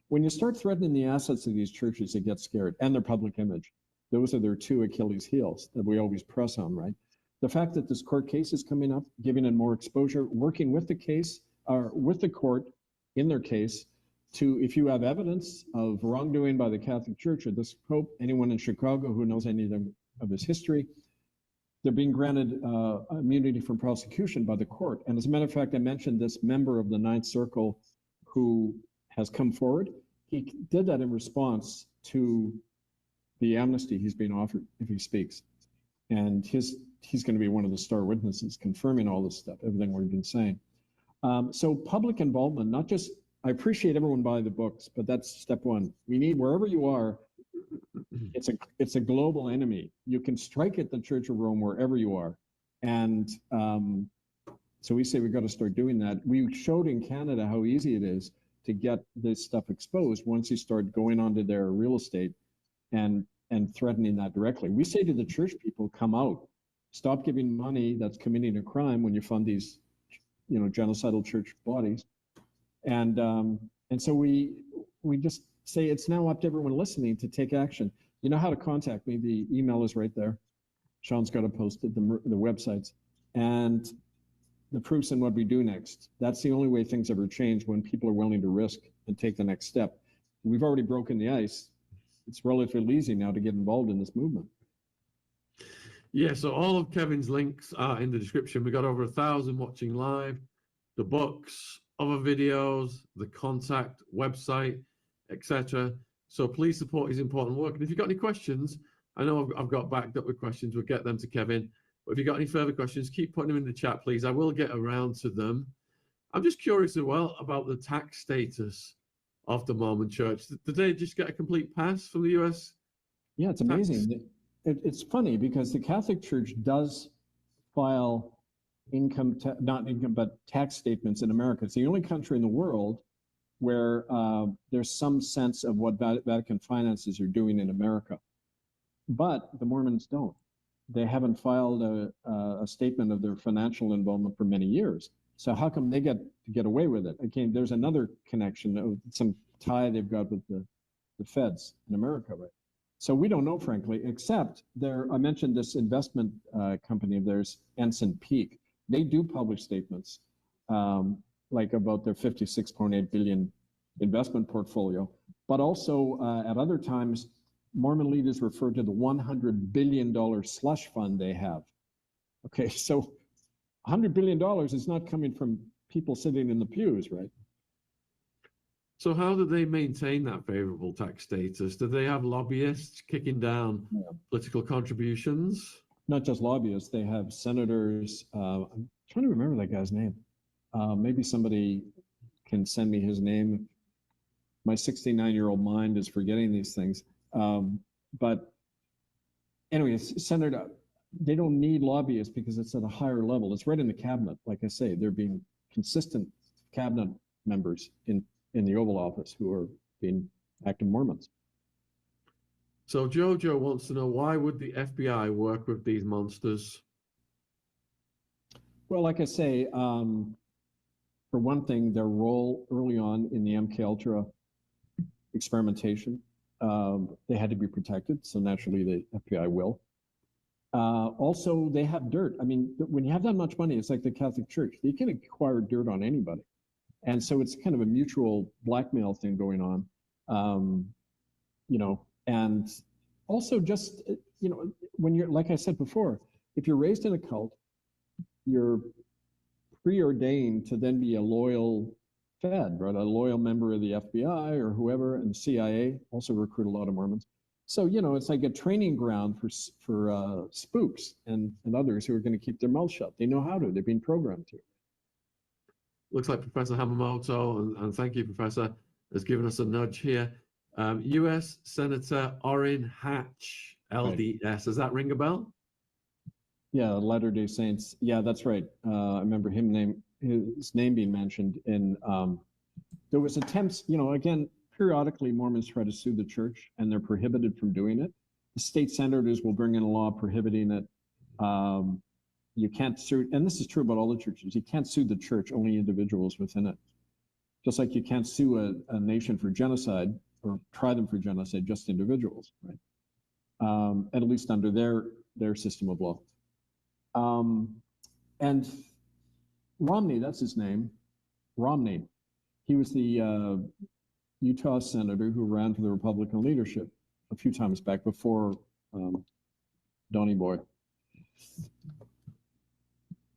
When you start threatening the assets of these churches, they get scared, and their public image. Those are their two Achilles heels that we always press on, right? The fact that this court case is coming up, giving it more exposure, working with the case, or with the court in their case, to, if you have evidence of wrongdoing by the Catholic Church or this Pope, anyone in Chicago who knows anything of his history, they're being granted immunity from prosecution by the court. And as a matter of fact, I mentioned this member of the Ninth Circle who has come forward. He did that in response to the amnesty he's being offered if he speaks. And he's going to be one of the star witnesses confirming all this stuff, everything we've been saying. So public involvement, not just, I appreciate everyone buying the books, but that's step one. We need, wherever you are, it's a global enemy. You can strike at the Church of Rome wherever you are. And so we say we've got to start doing that. We showed in Canada how easy it is to get this stuff exposed once you start going onto their real estate and threatening that directly. We say to the church people, come out, stop giving money that's committing a crime when you fund these, genocidal church bodies. And so we just say it's now up to everyone listening to take action. You know how to contact me. The email is right there. Shaun's got it posted, the websites, and the proofs and what we do next. That's the only way things ever change, when people are willing to risk and take the next step. We've already broken the ice. It's relatively easy now to get involved in this movement. Yeah, so all of Kevin's links are in the description. We got over 1,000 watching live, the books, other videos, the contact website, etc. So please support his important work. And if you've got any questions, I know I've got backed up with questions. We'll get them to Kevin. But if you've got any further questions, keep putting them in the chat, please. I will get around to them. I'm just curious as well about the tax status of the Mormon Church. Did they just get a complete pass from the US? Yeah, it's amazing. It's funny because the Catholic Church does file not income, but tax statements in America. It's the only country in the world where there's some sense of what Vatican finances are doing in America. But the Mormons don't. They haven't filed a statement of their financial involvement for many years. So how come they get to get away with it? Again, there's another connection of some tie they've got with the feds in America, right? So we don't know, frankly, except I mentioned this investment company of theirs, Ensign Peak. They do publish statements like about their $56.8 billion investment portfolio, but also at other times, Mormon leaders refer to the $100 billion slush fund they have. Okay, so $100 billion is not coming from people sitting in the pews, right? So how do they maintain that favorable tax status? Do they have lobbyists kicking down political contributions? Not just lobbyists, they have senators. I'm trying to remember that guy's name. Maybe somebody can send me his name. My 69-year-old mind is forgetting these things. But anyway, Senator, they don't need lobbyists because it's at a higher level. It's right in the cabinet. Like I say, they're being consistent cabinet members in the Oval Office who are being active Mormons. So Jojo wants to know, why would the FBI work with these monsters? Well, like I say, for one thing, their role early on in the MKUltra experimentation, they had to be protected, so naturally the FBI will. Also, they have dirt. I mean, when you have that much money, it's like the Catholic Church. You can acquire dirt on anybody. And so it's kind of a mutual blackmail thing going on, you know, and also just, you know, when you're, like I said before, if you're raised in a cult, you're preordained to then be a loyal Fed, right? A loyal member of the FBI or whoever, and CIA also recruit a lot of Mormons. So, you know, it's like a training ground for spooks and others who are going to keep their mouth shut. They know how to, they've been programmed to. Looks like Professor Hamamoto, and thank you, Professor, has given us a nudge here. U.S. Senator Orrin Hatch, LDS. Right. Does that ring a bell? Yeah, Latter-day Saints. Yeah, that's right. I remember his name being mentioned in, there was attempts, you know, again, periodically Mormons try to sue the church and they're prohibited from doing it. The state senators will bring in a law prohibiting it. You can't sue, and this is true about all the churches, you can't sue the church, only individuals within it. Just like you can't sue a nation for genocide or try them for genocide, just individuals, right? At least under their system of law. And Romney, that's his name, Romney. He was the Utah senator who ran for the Republican leadership a few times back before Donny Boy.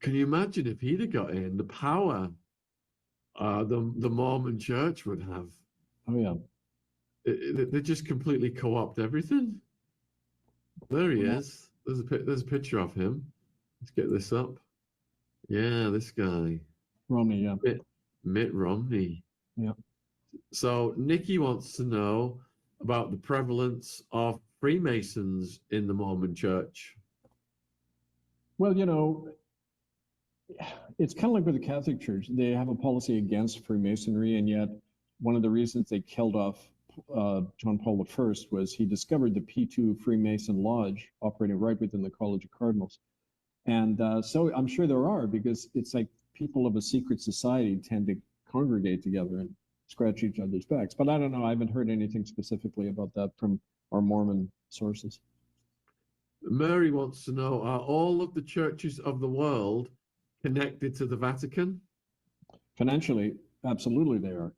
Can you imagine if he'd have got in, the power the Mormon church would have? Oh, yeah. They just completely co-opt everything. There he is. There's a picture of him. Let's get this up. Yeah, this guy. Romney, yeah. Mitt Romney. Yeah. So Nikki wants to know about the prevalence of Freemasons in the Mormon church. Well, you know, it's kind of like with the Catholic Church. They have a policy against Freemasonry, and yet one of the reasons they killed off John Paul I was he discovered the P2 Freemason Lodge operating right within the College of Cardinals. And so I'm sure there are, because it's like people of a secret society tend to congregate together and scratch each other's backs. But I don't know, I haven't heard anything specifically about that from our Mormon sources. Mary wants to know, are all of the churches of the world connected to the Vatican? Financially, absolutely they are.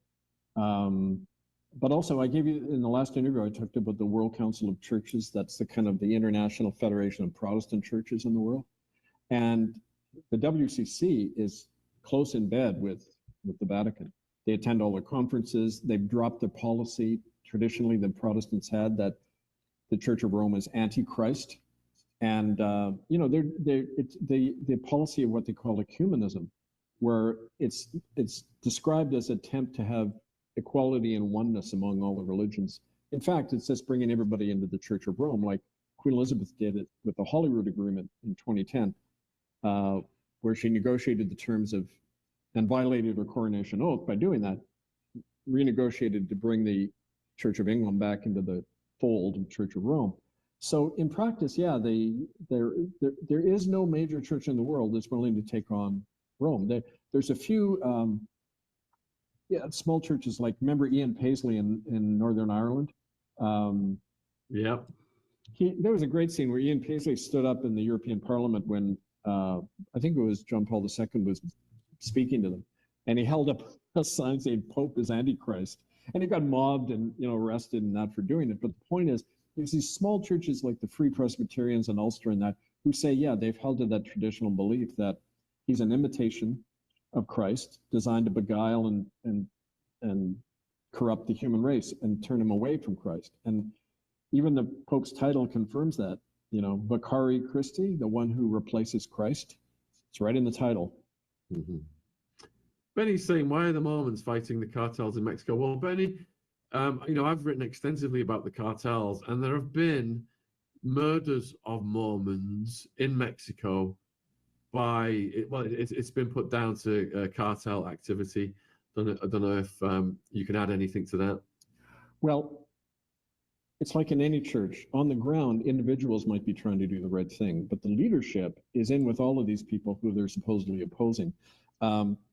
But also, I gave you, in the last interview, I talked about the World Council of Churches. That's the kind of the International Federation of Protestant Churches in the world. And the WCC is close in bed with the Vatican. They attend all the conferences. They've dropped the policy traditionally the Protestants had, that the Church of Rome is antichrist. And, you know, it's the policy of what they call ecumenism, where it's described as an attempt to have equality and oneness among all the religions. In fact, it's just bringing everybody into the Church of Rome, like Queen Elizabeth did it with the Holyrood Agreement in 2010, where she negotiated the terms of, and violated her coronation oath by doing that, renegotiated to bring the Church of England back into the fold of Church of Rome. So in practice, yeah, there is no major church in the world that's willing to take on Rome. There's a few small churches, like, remember Ian Paisley in Northern Ireland? Yeah. There was a great scene where Ian Paisley stood up in the European Parliament when I think it was John Paul II was speaking to them, and he held up a sign saying Pope is Antichrist, and he got mobbed and, you know, arrested and that for doing it. But the point is, there's these small churches like the Free Presbyterians in Ulster and that, who say, yeah, they've held to that traditional belief that he's an imitation of Christ, designed to beguile and corrupt the human race and turn him away from Christ. And even the Pope's title confirms that, you know, Vicari Christi, the one who replaces Christ. It's right in the title. Mm-hmm. Benny's saying, why are the Mormons fighting the cartels in Mexico? Well, Benny, you know, I've written extensively about the cartels, and there have been murders of Mormons in Mexico by, it's been put down to cartel activity. I don't know if you can add anything to that. Well, it's like in any church. On the ground, individuals might be trying to do the right thing, but the leadership is in with all of these people who they're supposedly opposing.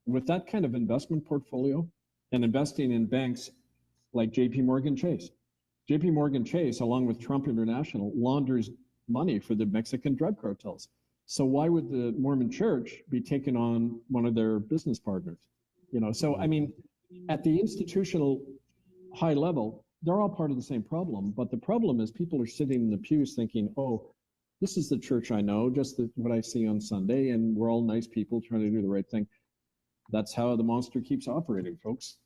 With that kind of investment portfolio and investing in banks like JP Morgan Chase. JP Morgan Chase, along with Trump International, launders money for the Mexican drug cartels. So why would the Mormon Church be taking on one of their business partners? You know, so I mean, at the institutional high level, they're all part of the same problem. But the problem is people are sitting in the pews thinking, oh, this is the church I know, just what I see on Sunday, and we're all nice people trying to do the right thing. That's how the monster keeps operating, folks.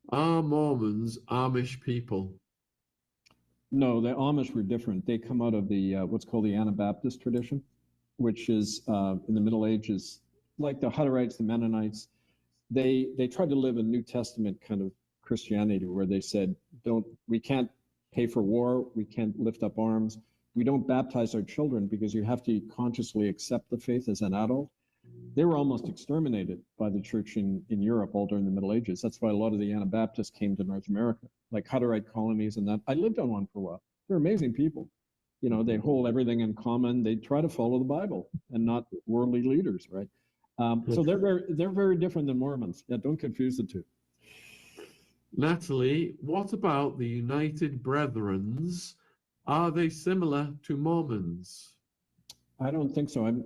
Are Mormons Amish people? No, the Amish were different. They come out of the what's called the Anabaptist tradition, which is in the Middle Ages, like the Hutterites, the Mennonites. They tried to live a New Testament kind of Christianity where they said, we can't pay for war, we can't lift up arms, we don't baptize our children because you have to consciously accept the faith as an adult. They were almost exterminated by the church in Europe all during the Middle Ages. That's why a lot of the Anabaptists came to North America, like Hutterite colonies and that. I lived on one for a while. They're amazing people. You know, they hold everything in common. They try to follow the Bible and not worldly leaders, right? So they're very different than Mormons. Yeah, don't confuse the two. Natalie, what about the United Brethrens? Are they similar to Mormons? I don't think so.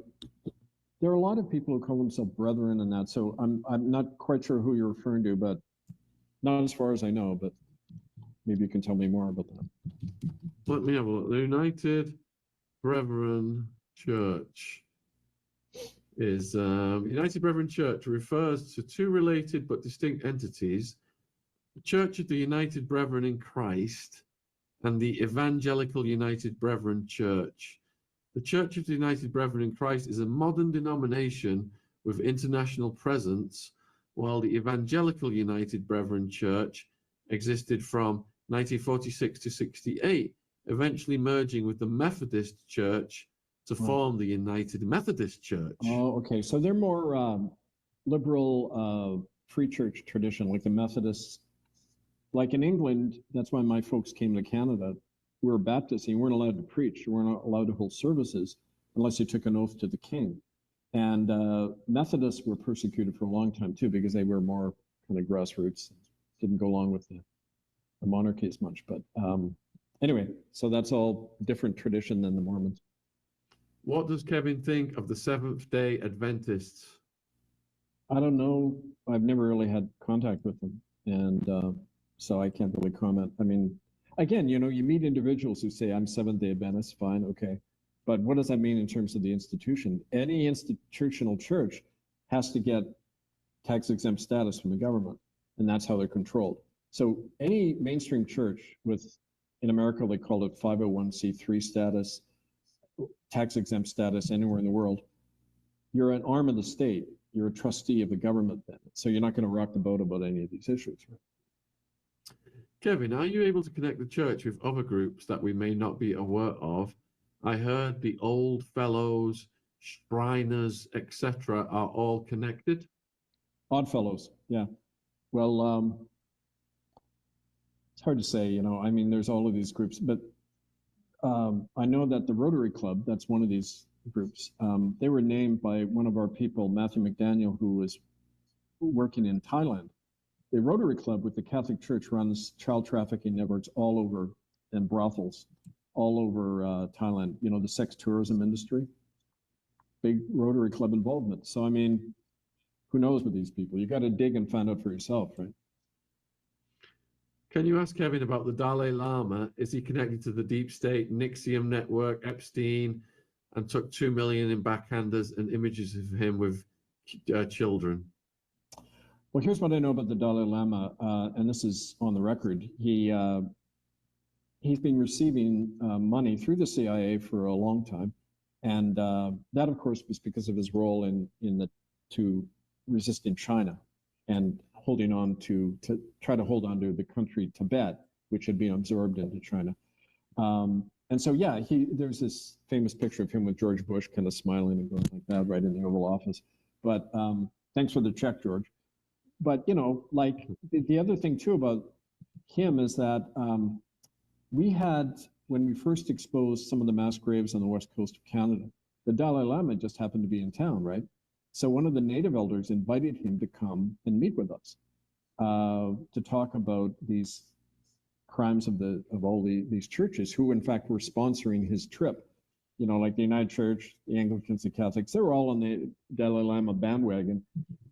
There are a lot of people who call themselves brethren and that, so I'm not quite sure who you're referring to, but not as far as I know, but maybe you can tell me more about that. Let me have a look. The United Brethren Church is United Brethren Church refers to two related but distinct entities: the Church of the United Brethren in Christ and the Evangelical United Brethren Church. The Church of the United Brethren in Christ is a modern denomination with international presence, while the Evangelical United Brethren Church existed from 1946 to 68, eventually merging with the Methodist Church to form the United Methodist Church. Oh, okay. So they're more liberal free church tradition, like the Methodists. Like in England, that's why my folks came to Canada. We were Baptists, and you weren't allowed to preach. You weren't allowed to hold services unless you took an oath to the king. And Methodists were persecuted for a long time too, because they were more kind of grassroots, didn't go along with the monarchy as much. But anyway, so that's all different tradition than the Mormons. What does Kevin think of the Seventh-day Adventists? I don't know. I've never really had contact with them, and so I can't really comment. I mean, again, you know, you meet individuals who say, I'm Seventh-day Adventist, fine, okay. But what does that mean in terms of the institution? Any institutional church has to get tax-exempt status from the government, and that's how they're controlled. So any mainstream church with, in America, they call it 501c3 status, tax-exempt status anywhere in the world, you're an arm of the state. You're a trustee of the government then. So you're not going to rock the boat about any of these issues, right? Kevin, are you able to connect the church with other groups that we may not be aware of? I heard the Old Fellows, Shriners, etc. are all connected. Odd Fellows, yeah. Well, it's hard to say, you know, I mean, there's all of these groups, but I know that the Rotary Club, that's one of these groups, they were named by one of our people, Matthew McDaniel, who was working in Thailand. The Rotary Club with the Catholic Church runs child trafficking networks all over, and brothels all over Thailand, you know, the sex tourism industry, big Rotary Club involvement. So, I mean, who knows with these people? You got to dig and find out for yourself, right? Can you ask Kevin about the Dalai Lama? Is he connected to the deep state, NXIVM network, Epstein, and took 2 million in backhanders and images of him with children? Well, here's what I know about the Dalai Lama, and this is on the record. He's been receiving money through the CIA for a long time, and that, of course, was because of his role to resisting China and holding on to try to hold on to the country Tibet, which had been absorbed into China. And so, yeah, there's this famous picture of him with George Bush kind of smiling and going like that right in the Oval Office. But thanks for the check, George. But, you know, like the other thing too about him is that we had, when we first exposed some of the mass graves on the west coast of Canada, the Dalai Lama just happened to be in town, right? So one of the native elders invited him to come and meet with us to talk about these crimes of all these churches who in fact were sponsoring his trip. You know, like the United Church, the Anglicans, the Catholics, they were all on the Dalai Lama bandwagon.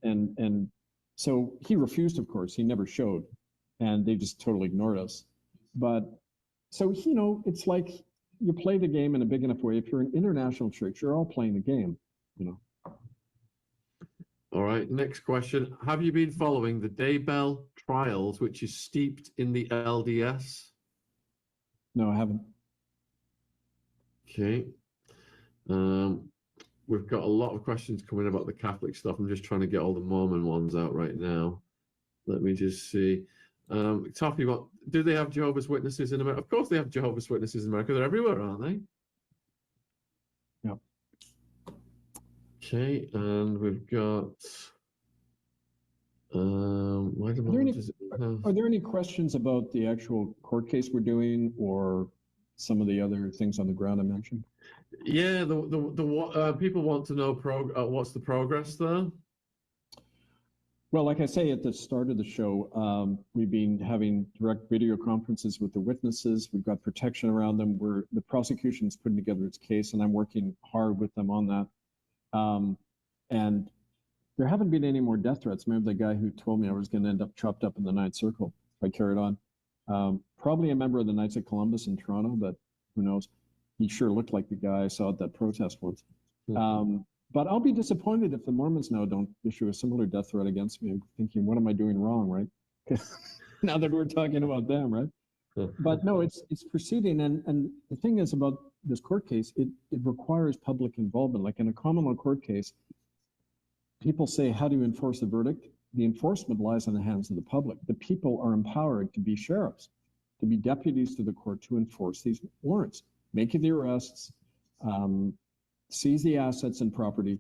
And so he refused, of course, he never showed, and they just totally ignored us. But so, you know, it's like you play the game in a big enough way. If you're an international church, you're all playing the game, you know. All right, next question. Have you been following the Daybell trials, which is steeped in the LDS? No, I haven't. Okay. We've got a lot of questions coming about the Catholic stuff. I'm just trying to get all the Mormon ones out right now. Let me just see. Talking about, do they have Jehovah's Witnesses in America? Of course they have Jehovah's Witnesses in America. They're everywhere, aren't they? Yeah. Okay, and we've got... Are there any questions about the actual court case we're doing, or some of the other things on the ground I mentioned? Yeah, people want to know what's the progress there? Well, like I say at the start of the show, we've been having direct video conferences with the witnesses. We've got protection around them. The prosecution's putting together its case, and I'm working hard with them on that. And there haven't been any more death threats. Remember the guy who told me I was going to end up chopped up in the Ninth Circle if I carried on? Probably a member of the Knights of Columbus in Toronto, but who knows? He sure looked like the guy I saw at that protest once. But I'll be disappointed if the Mormons now don't issue a similar death threat against me. I'm thinking, what am I doing wrong, right? Now that we're talking about them, right? But no, it's proceeding. And the thing is about this court case, it requires public involvement. Like in a common law court case, people say, how do you enforce the verdict? The enforcement lies in the hands of the public. The people are empowered to be sheriffs, to be deputies to the court to enforce these warrants, make the arrests, seize the assets and property,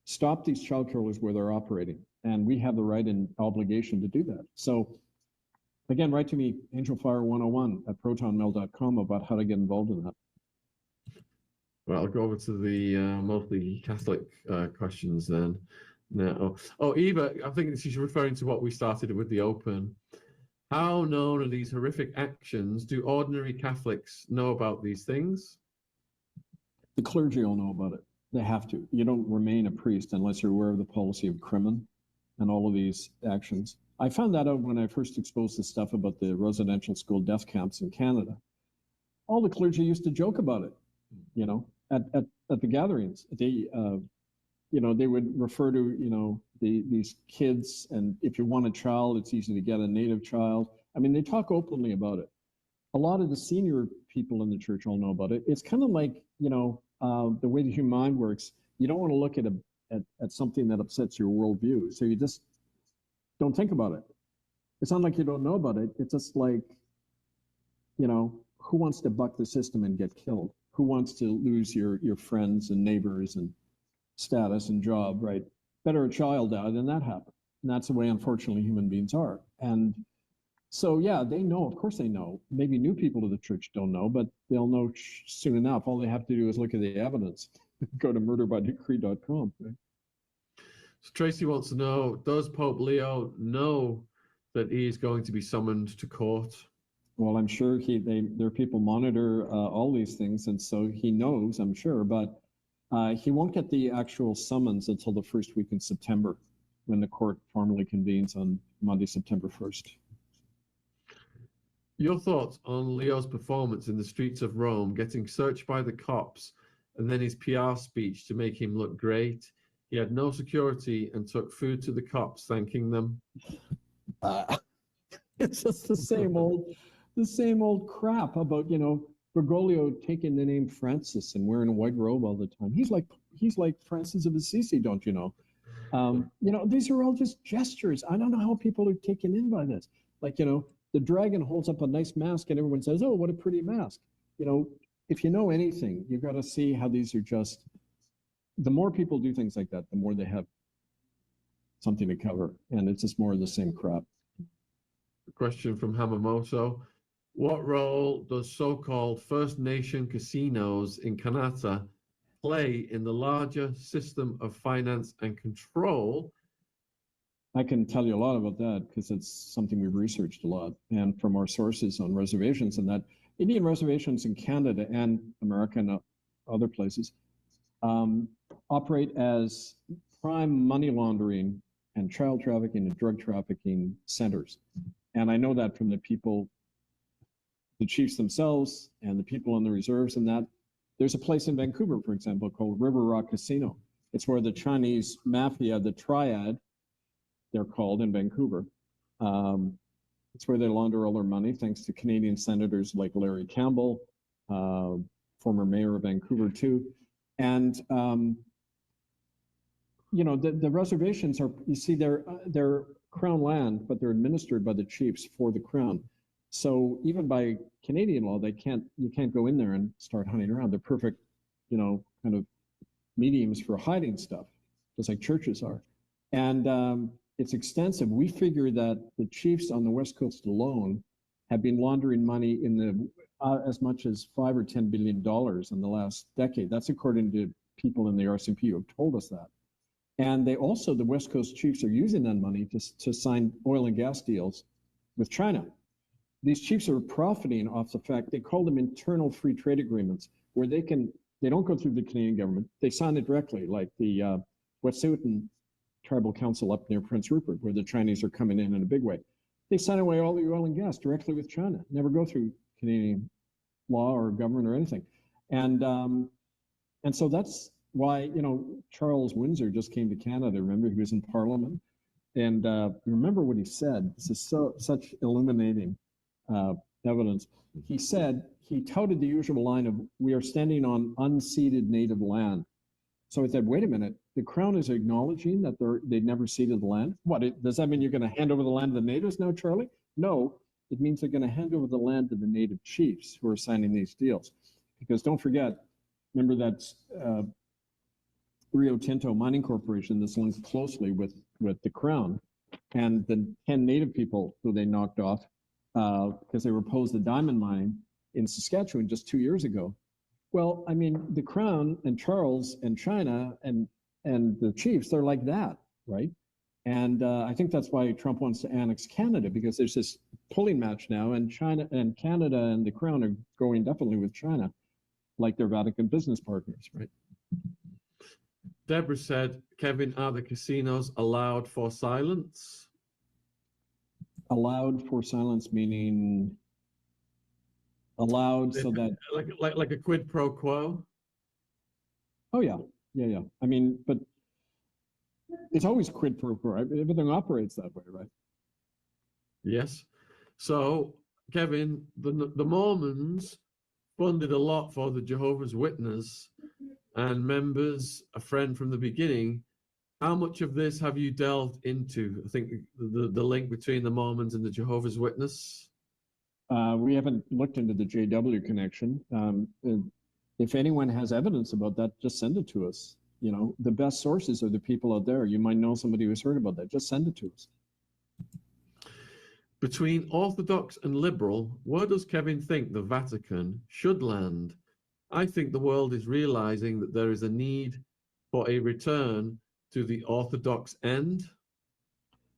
stop these child killers where they're operating. And we have the right and obligation to do that. So again, write to me, angelfire101@protonmail.com about how to get involved in that. Well, I'll go over to the mostly Catholic questions then. Now, Eva, I think she's referring to what we started with the Open. How known are these horrific actions? Do ordinary Catholics know about these things? The clergy all know about it. They have to. You don't remain a priest unless you're aware of the policy of crimen and all of these actions. I found that out when I first exposed the stuff about the residential school death camps in Canada. All the clergy used to joke about it, you know, at the gatherings. They, you know, they would refer to, you know, these kids, and if you want a child, it's easy to get a native child. I mean, they talk openly about it. A lot of the senior people in the church all know about it. It's kind of like, you know, the way the human mind works. You don't want to look at something that upsets your worldview, so you just don't think about it. It's not like you don't know about it. It's just like, you know, who wants to buck the system and get killed? Who wants to lose your friends and neighbors and status and job, right? Better a child die than that happen. And that's the way, unfortunately, human beings are. And so, yeah, they know, of course they know. Maybe new people to the church don't know, but they'll know soon enough. All they have to do is look at the evidence. Go to murderbydecree.com. Right? So Tracy wants to know, does Pope Leo know that he is going to be summoned to court? Well, I'm sure their people monitor all these things, and so he knows, I'm sure, but he won't get the actual summons until the first week in September, when the court formally convenes on Monday, September 1st. Your thoughts on Leo's performance in the streets of Rome, getting searched by the cops, and then his PR speech to make him look great? He had no security and took food to the cops, thanking them. It's just the same old crap about, you know, Bergoglio taking the name Francis and wearing a white robe all the time. He's like Francis of Assisi, don't you know? You know, these are all just gestures. I don't know how people are taken in by this. Like, you know, the dragon holds up a nice mask and everyone says, oh, what a pretty mask. You know, if you know anything, you've got to see how these are just, the more people do things like that, the more they have something to cover. And it's just more of the same crap. A question from Hamamoto. What role does so-called First Nation casinos in Canada play in the larger system of finance and control? I can tell you a lot about that because it's something we've researched a lot, and from our sources on reservations, and that Indian reservations in Canada and America and other places operate as prime money laundering and child trafficking and drug trafficking centers. And I know that from the people, the chiefs themselves and the people in the reserves, and that there's a place in Vancouver, for example, called River Rock Casino. It's where the Chinese mafia, the triad, they're called in Vancouver. It's where they launder all their money, thanks to Canadian senators like Larry Campbell, former mayor of Vancouver too. And you know, the reservations are, you see, they're crown land, but they're administered by the chiefs for the crown. So even by Canadian law, you can't go in there and start hunting around. They're perfect, you know, kind of mediums for hiding stuff, just like churches are. And it's extensive. We figure that the chiefs on the West Coast alone have been laundering money in the as much as $5 or $10 billion in the last decade. That's according to people in the RCMP who have told us that. And they also, the West Coast chiefs are using that money to sign oil and gas deals with China. These chiefs are profiting off the fact, they call them internal free trade agreements, where they don't go through the Canadian government. They sign it directly, like the Wet'suwet'en Tribal Council up near Prince Rupert, where the Chinese are coming in a big way. They sign away all the oil and gas directly with China, never go through Canadian law or government or anything. And so that's why, you know, Charles Windsor just came to Canada. Remember, he was in Parliament, and remember what he said. This is such illuminating evidence. He said, he touted the usual line of, "We are standing on unceded native land." So I said, wait a minute, the Crown is acknowledging that they've never ceded the land? What, does that mean you're going to hand over the land to the natives now, Charlie? No, it means they're going to hand over the land to the native chiefs who are signing these deals. Because don't forget, remember that Rio Tinto Mining Corporation that's linked closely with the Crown, and the 10 native people who they knocked off because they were opposed to diamond mining in Saskatchewan just 2 years ago. Well, I mean, the Crown and Charles and China and the chiefs, they're like that, right? And I think that's why Trump wants to annex Canada, because there's this pulling match now, and China and Canada and the Crown are going definitely with China, like their Vatican business partners, right? Deborah said, Kevin, are the casinos allowed for silence? Allowed for silence meaning allowed so that like a quid pro quo? Oh yeah. I mean, but it's always quid pro quo, right? Everything operates that way, right? Yes. So, Kevin, the Mormons funded a lot for the Jehovah's Witness and members, a friend from the beginning. How much of this have you delved into? I think the link between the Mormons and the Jehovah's Witness? We haven't looked into the JW connection. If anyone has evidence about that, just send it to us. You know, the best sources are the people out there. You might know somebody who's heard about that. Just send it to us. Between Orthodox and liberal, where does Kevin think the Vatican should land? I think the world is realizing that there is a need for a return to the Orthodox end.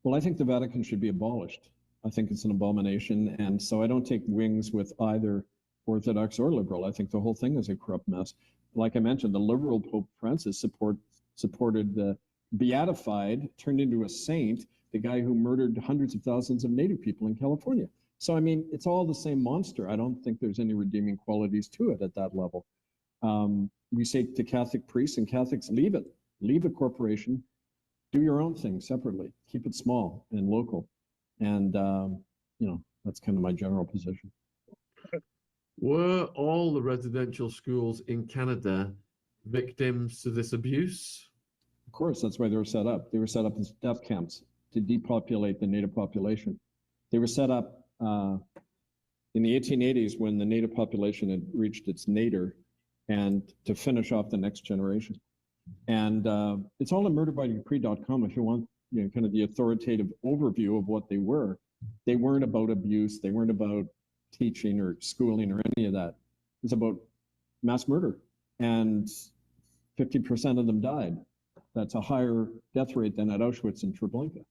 Well, I think the Vatican should be abolished. I think it's an abomination. And so I don't take wings with either Orthodox or liberal. I think the whole thing is a corrupt mess. Like I mentioned, the liberal Pope Francis supported the beatified, turned into a saint, the guy who murdered hundreds of thousands of Native people in California. So, I mean, it's all the same monster. I don't think there's any redeeming qualities to it at that level. We say to Catholic priests and Catholics, leave it. Leave the corporation. Do your own thing separately. Keep it small and local. And, you know, that's kind of my general position. Were all the residential schools in Canada victims to this abuse? Of course, that's why they were set up. They were set up as death camps to depopulate the Native population. They were set up in the 1880s when the Native population had reached its nadir, and to finish off the next generation. And it's all at murderbydupree.com if you want, you know, kind of the authoritative overview of what they were. They weren't about abuse. They weren't about teaching or schooling or any of that. It's about mass murder, and 50% of them died. That's a higher death rate than at Auschwitz and Treblinka.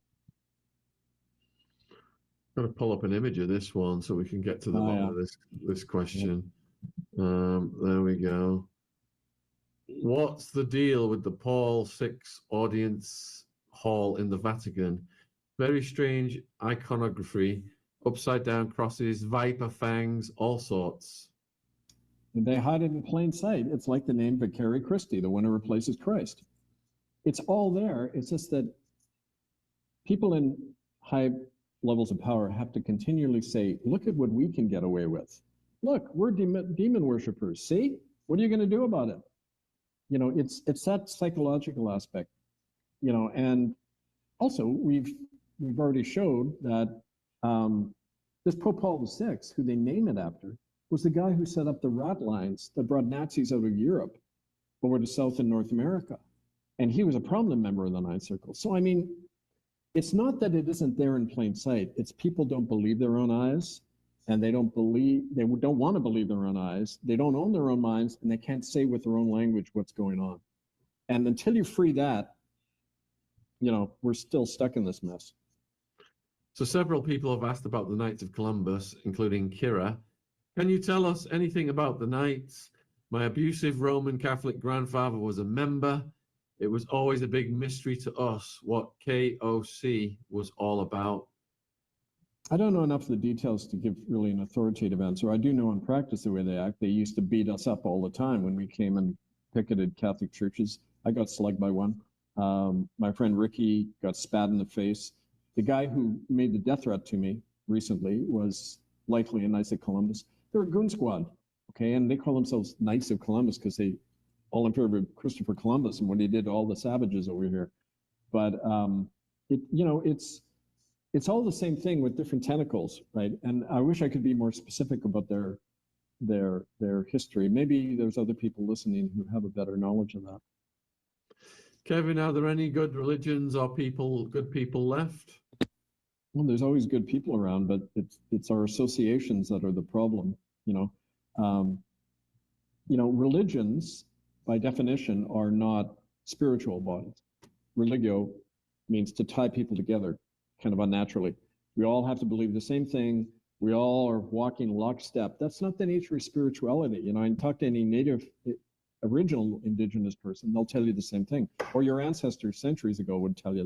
I'm going to pull up an image of this one so we can get to the bottom of this question. There we go. What's the deal with the Paul VI audience hall in the Vatican? Very strange iconography, upside down crosses, viper fangs, all sorts. And they hide it in plain sight. It's like the name Vicari Christi, the one who replaces Christ. It's all there. It's just that people in high levels of power have to continually say, look at what we can get away with. Look, we're demon worshipers. See? What are you going to do about it? You know, it's that psychological aspect, you know, and also we've already showed that this Pope Paul VI, who they name it after, was the guy who set up the rat lines that brought Nazis out of Europe over to South and North America. And he was a prominent member of the Ninth Circle. So, I mean, it's not that it isn't there in plain sight. It's people don't believe their own eyes, and they don't want to believe their own eyes. They don't own their own minds, and they can't say with their own language what's going on. And until you free that, you know, we're still stuck in this mess. So several people have asked about the Knights of Columbus, including Kira. Can you tell us anything about the Knights? My abusive Roman Catholic grandfather was a member. It was always a big mystery to us what KOC was all about. I don't know enough of the details to give really an authoritative answer. I do know in practice the way they act. They used to beat us up all the time when we came and picketed Catholic churches. I got slugged by one. My friend Ricky got spat in the face. The guy who made the death threat to me recently was likely a Knights of Columbus. They're a goon squad, okay? And they call themselves Knights of Columbus because they all in favor of Christopher Columbus and what he did to all the savages over here. But it's all the same thing with different tentacles, right? And I wish I could be more specific about their history. Maybe there's other people listening who have a better knowledge of that. Kevin, are there any good religions or good people left? Well, there's always good people around, but it's our associations that are the problem. Religions, by definition, are not spiritual bodies. Religio means to tie people together, kind of unnaturally. We all have to believe the same thing. We all are walking lockstep. That's not the nature of spirituality. You know, I can talk to any native, original indigenous person, they'll tell you the same thing. Or your ancestors centuries ago would tell you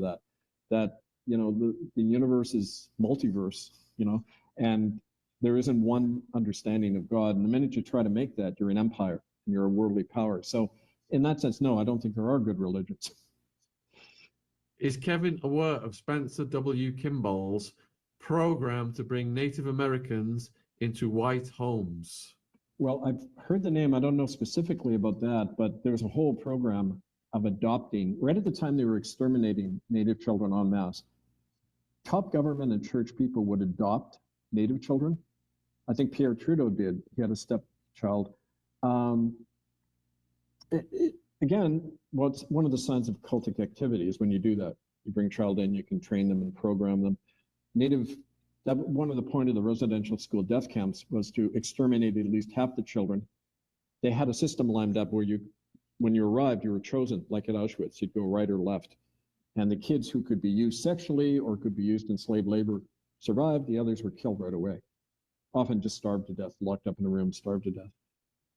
that you know, the universe is multiverse, you know, and there isn't one understanding of God. And the minute you try to make that, you're an empire and you're a worldly power. So in that sense, no, I don't think there are good religions. Is Kevin aware of Spencer W. Kimball's program to bring Native Americans into white homes? Well, I've heard the name. I don't know specifically about that, but there's a whole program of adopting, right at the time they were exterminating Native children en masse. Top government and church people would adopt Native children. I think Pierre Trudeau did. He had a stepchild. Again, what's one of the signs of cultic activity is when you do that. You bring a child in, you can train them and program them. One of the point of the residential school death camps was to exterminate at least half the children. They had a system lined up where when you arrived, you were chosen, like at Auschwitz, you'd go right or left. And the kids who could be used sexually or could be used in slave labor survived. The others were killed right away, often just starved to death, locked up in a room, starved to death.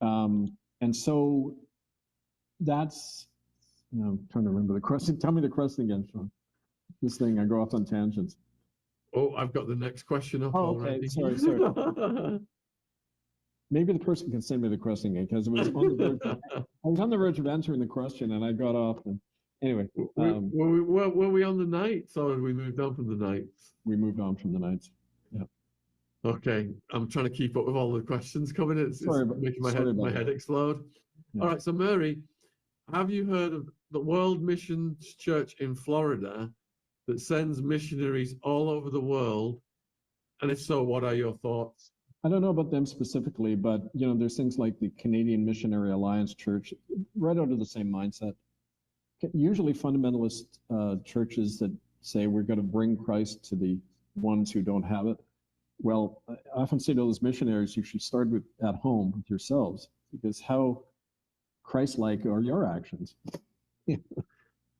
And so that's, I'm trying to remember the question. Tell me the question again, Shaun. This thing, I go off on tangents. Oh, I've got the next question up already. Sorry. Maybe the person can send me the question again, because it was on the verge of answering the question and I got off. And anyway. Were we on the Knights or we moved on from the Knights? We moved on from the Knights. Yeah. Okay. I'm trying to keep up with all the questions coming in. It's making my head explode. Yeah. All right. So Mary, have you heard of the World Missions Church in Florida that sends missionaries all over the world? And if so, what are your thoughts? I don't know about them specifically, but you know, there's things like the Canadian Missionary Alliance Church, right out of the same mindset. Usually fundamentalist churches that say we're going to bring Christ to the ones who don't have it. Well, I often say to those missionaries, you should start at home with yourselves, because how Christ-like are your actions?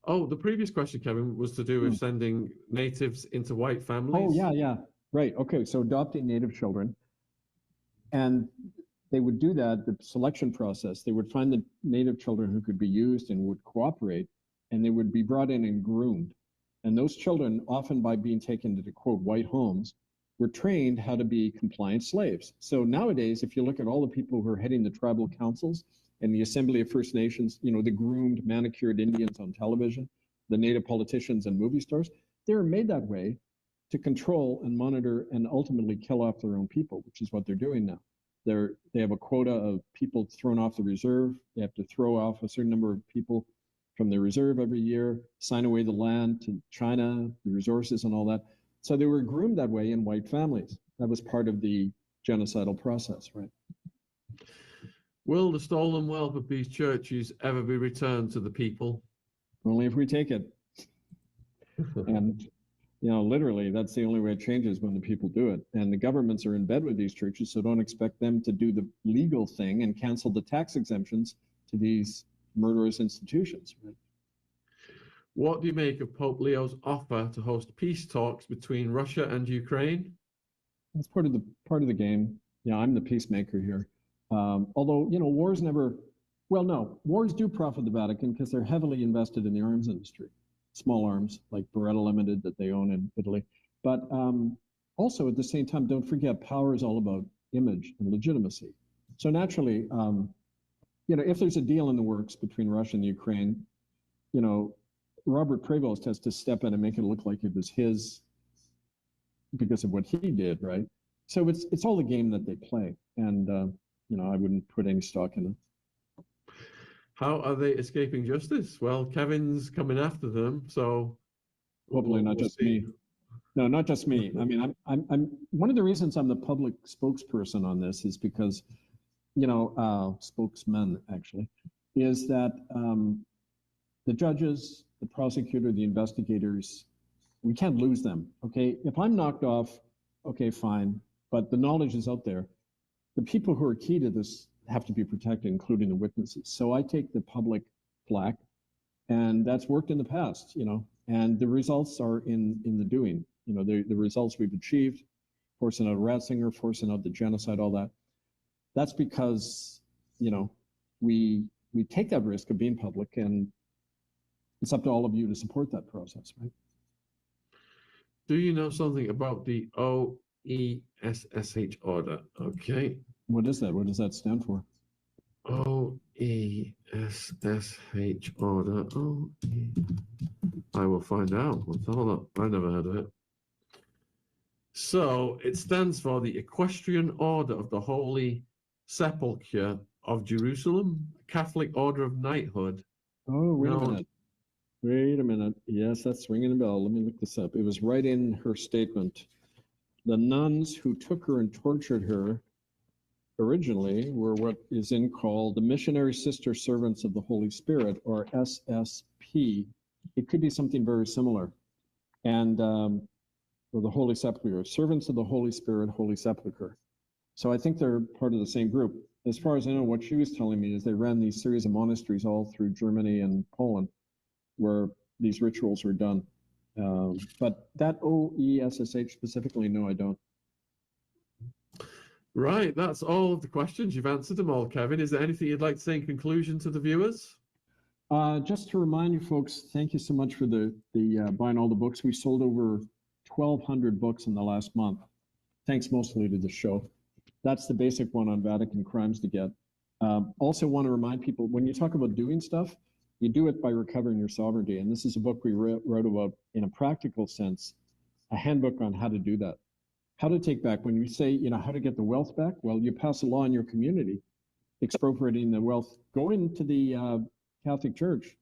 Oh, the previous question, Kevin, was to do with sending natives into white families. Oh, yeah. Right. Okay. So adopting native children. And they would do that, the selection process. They would find the native children who could be used and would cooperate, and they would be brought in and groomed. And those children, often by being taken to, quote, white homes, were trained how to be compliant slaves. So nowadays, if you look at all the people who are heading the tribal councils and the Assembly of First Nations, the groomed, manicured Indians on television, the native politicians and movie stars, they're made that way to control and monitor and ultimately kill off their own people, which is what they're doing now. They have a quota of people thrown off the reserve. They have to throw off a certain number of people from the reserve every year, sign away the land to China, the resources and all that. So they were groomed that way in white families. That was part of the genocidal process, right? Will the stolen wealth of these churches ever be returned to the people? Only if we take it. And literally, that's the only way it changes, when the people do it. And the governments are in bed with these churches, so don't expect them to do the legal thing and cancel the tax exemptions to these murderous institutions. Right? What do you make of Pope Leo's offer to host peace talks between Russia and Ukraine? That's part of the game. Yeah, I'm the peacemaker here. Although, wars do profit the Vatican because they're heavily invested in the arms industry. Small arms like Beretta Limited that they own in Italy. But also at the same time, don't forget, power is all about image and legitimacy. So naturally, if there's a deal in the works between Russia and Ukraine, Robert Prevost has to step in and make it look like it was his because of what he did, right? So it's all the game that they play. And, I wouldn't put any stock in it. How are they escaping justice? Well, Kevin's coming after them, so hopefully not just me. No, not just me. I mean, I'm one of the reasons I'm the public spokesperson on this is because, spokesman actually, is that the judges, the prosecutor, the investigators, we can't lose them. Okay, if I'm knocked off, okay, fine, but the knowledge is out there. The people who are key to this have to be protected, including the witnesses. So I take the public flack, and that's worked in the past, and the results are in the doing. The results we've achieved, forcing out Ratzinger, forcing out the genocide, all that. That's because, we take that risk of being public, and it's up to all of you to support that process, right? Do you know something about the OESSH order? Okay. What is that? What does that stand for? OESSH order. I will find out. Hold up. I never heard of it. So it stands for the Equestrian Order of the Holy Sepulchre of Jerusalem, Catholic Order of Knighthood. Oh, wait a minute. Wait a minute. Yes, that's ringing a bell. Let me look this up. It was right in her statement. The nuns who took her and tortured her originally were what is called the Missionary Sister Servants of the Holy Spirit, or SSP. It could be something very similar. And or the Holy Sepulchre, Servants of the Holy Spirit, Holy Sepulchre. So I think they're part of the same group. As far as I know, what she was telling me is they ran these series of monasteries all through Germany and Poland where these rituals were done. But that OESSH specifically, no, I don't. Right, that's all of the questions. You've answered them all, Kevin. Is there anything you'd like to say in conclusion to the viewers? Just to remind you folks, thank you so much for the buying all the books. We sold over 1,200 books in the last month, thanks mostly to the show. That's the basic one on Vatican crimes to get. Also want to remind people, when you talk about doing stuff, you do it by recovering your sovereignty. And this is a book we wrote about, in a practical sense, a handbook on how to do that. How to take back, when you say, how to get the wealth back, well, you pass a law in your community expropriating the wealth. Go into the Catholic Church,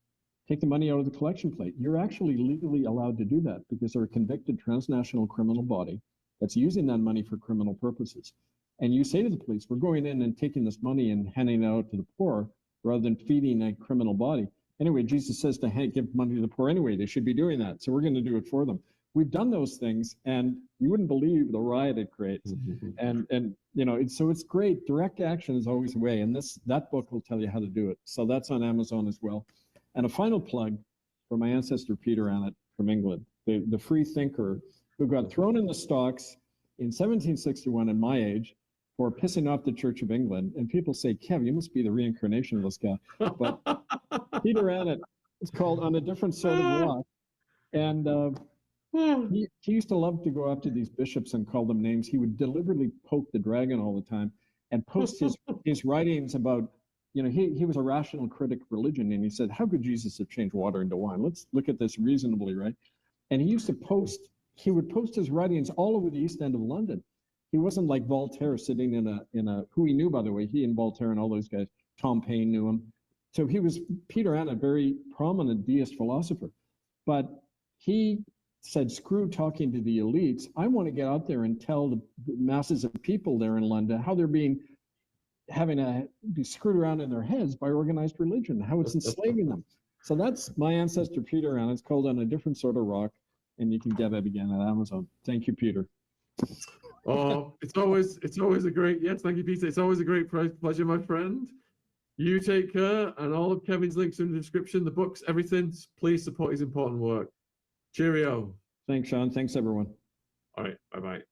take the money out of the collection plate. You're actually legally allowed to do that because they're a convicted transnational criminal body that's using that money for criminal purposes. And you say to the police, we're going in and taking this money and handing it out to the poor rather than feeding a criminal body. Anyway, Jesus says to give money to the poor anyway. They should be doing that. So we're going to do it for them. we've done those things, and you wouldn't believe the riot it creates. And you know, so it's great. Direct action is always the way, and that book will tell you how to do it. So that's on Amazon as well. And a final plug for my ancestor Peter Annett from England, the free thinker who got thrown in the stocks in 1761 in my age for pissing off the Church of England. And people say, Kev, you must be the reincarnation of this guy. But Peter Annett, it's called On a Different Sort of Rock. And he used to love to go after these bishops and call them names. He would deliberately poke the dragon all the time and post his writings about, you know, he was a rational critic of religion. And he said, how could Jesus have changed water into wine? Let's look at this reasonably, right? And he would post his writings all over the East End of London. He wasn't like Voltaire sitting in a who he knew, by the way, he and Voltaire and all those guys, Tom Paine knew him. So he was, Peter Annett, a very prominent deist philosopher. But he said, screw talking to the elites. I want to get out there and tell the masses of people there in London how they're having to be screwed around in their heads by organized religion, how it's enslaving them. So that's my ancestor, Peter Annett. It's called On a Different Sort of Rock, and you can get it again at Amazon. Thank you, Peter. Oh, it's always a great, yes, thank you, Peter. It's always a great pleasure, my friend. You take care, and all of Kevin's links in the description, the books, everything. Please support his important work. Cheerio. Thanks, Shaun. Thanks, everyone. All right, bye-bye.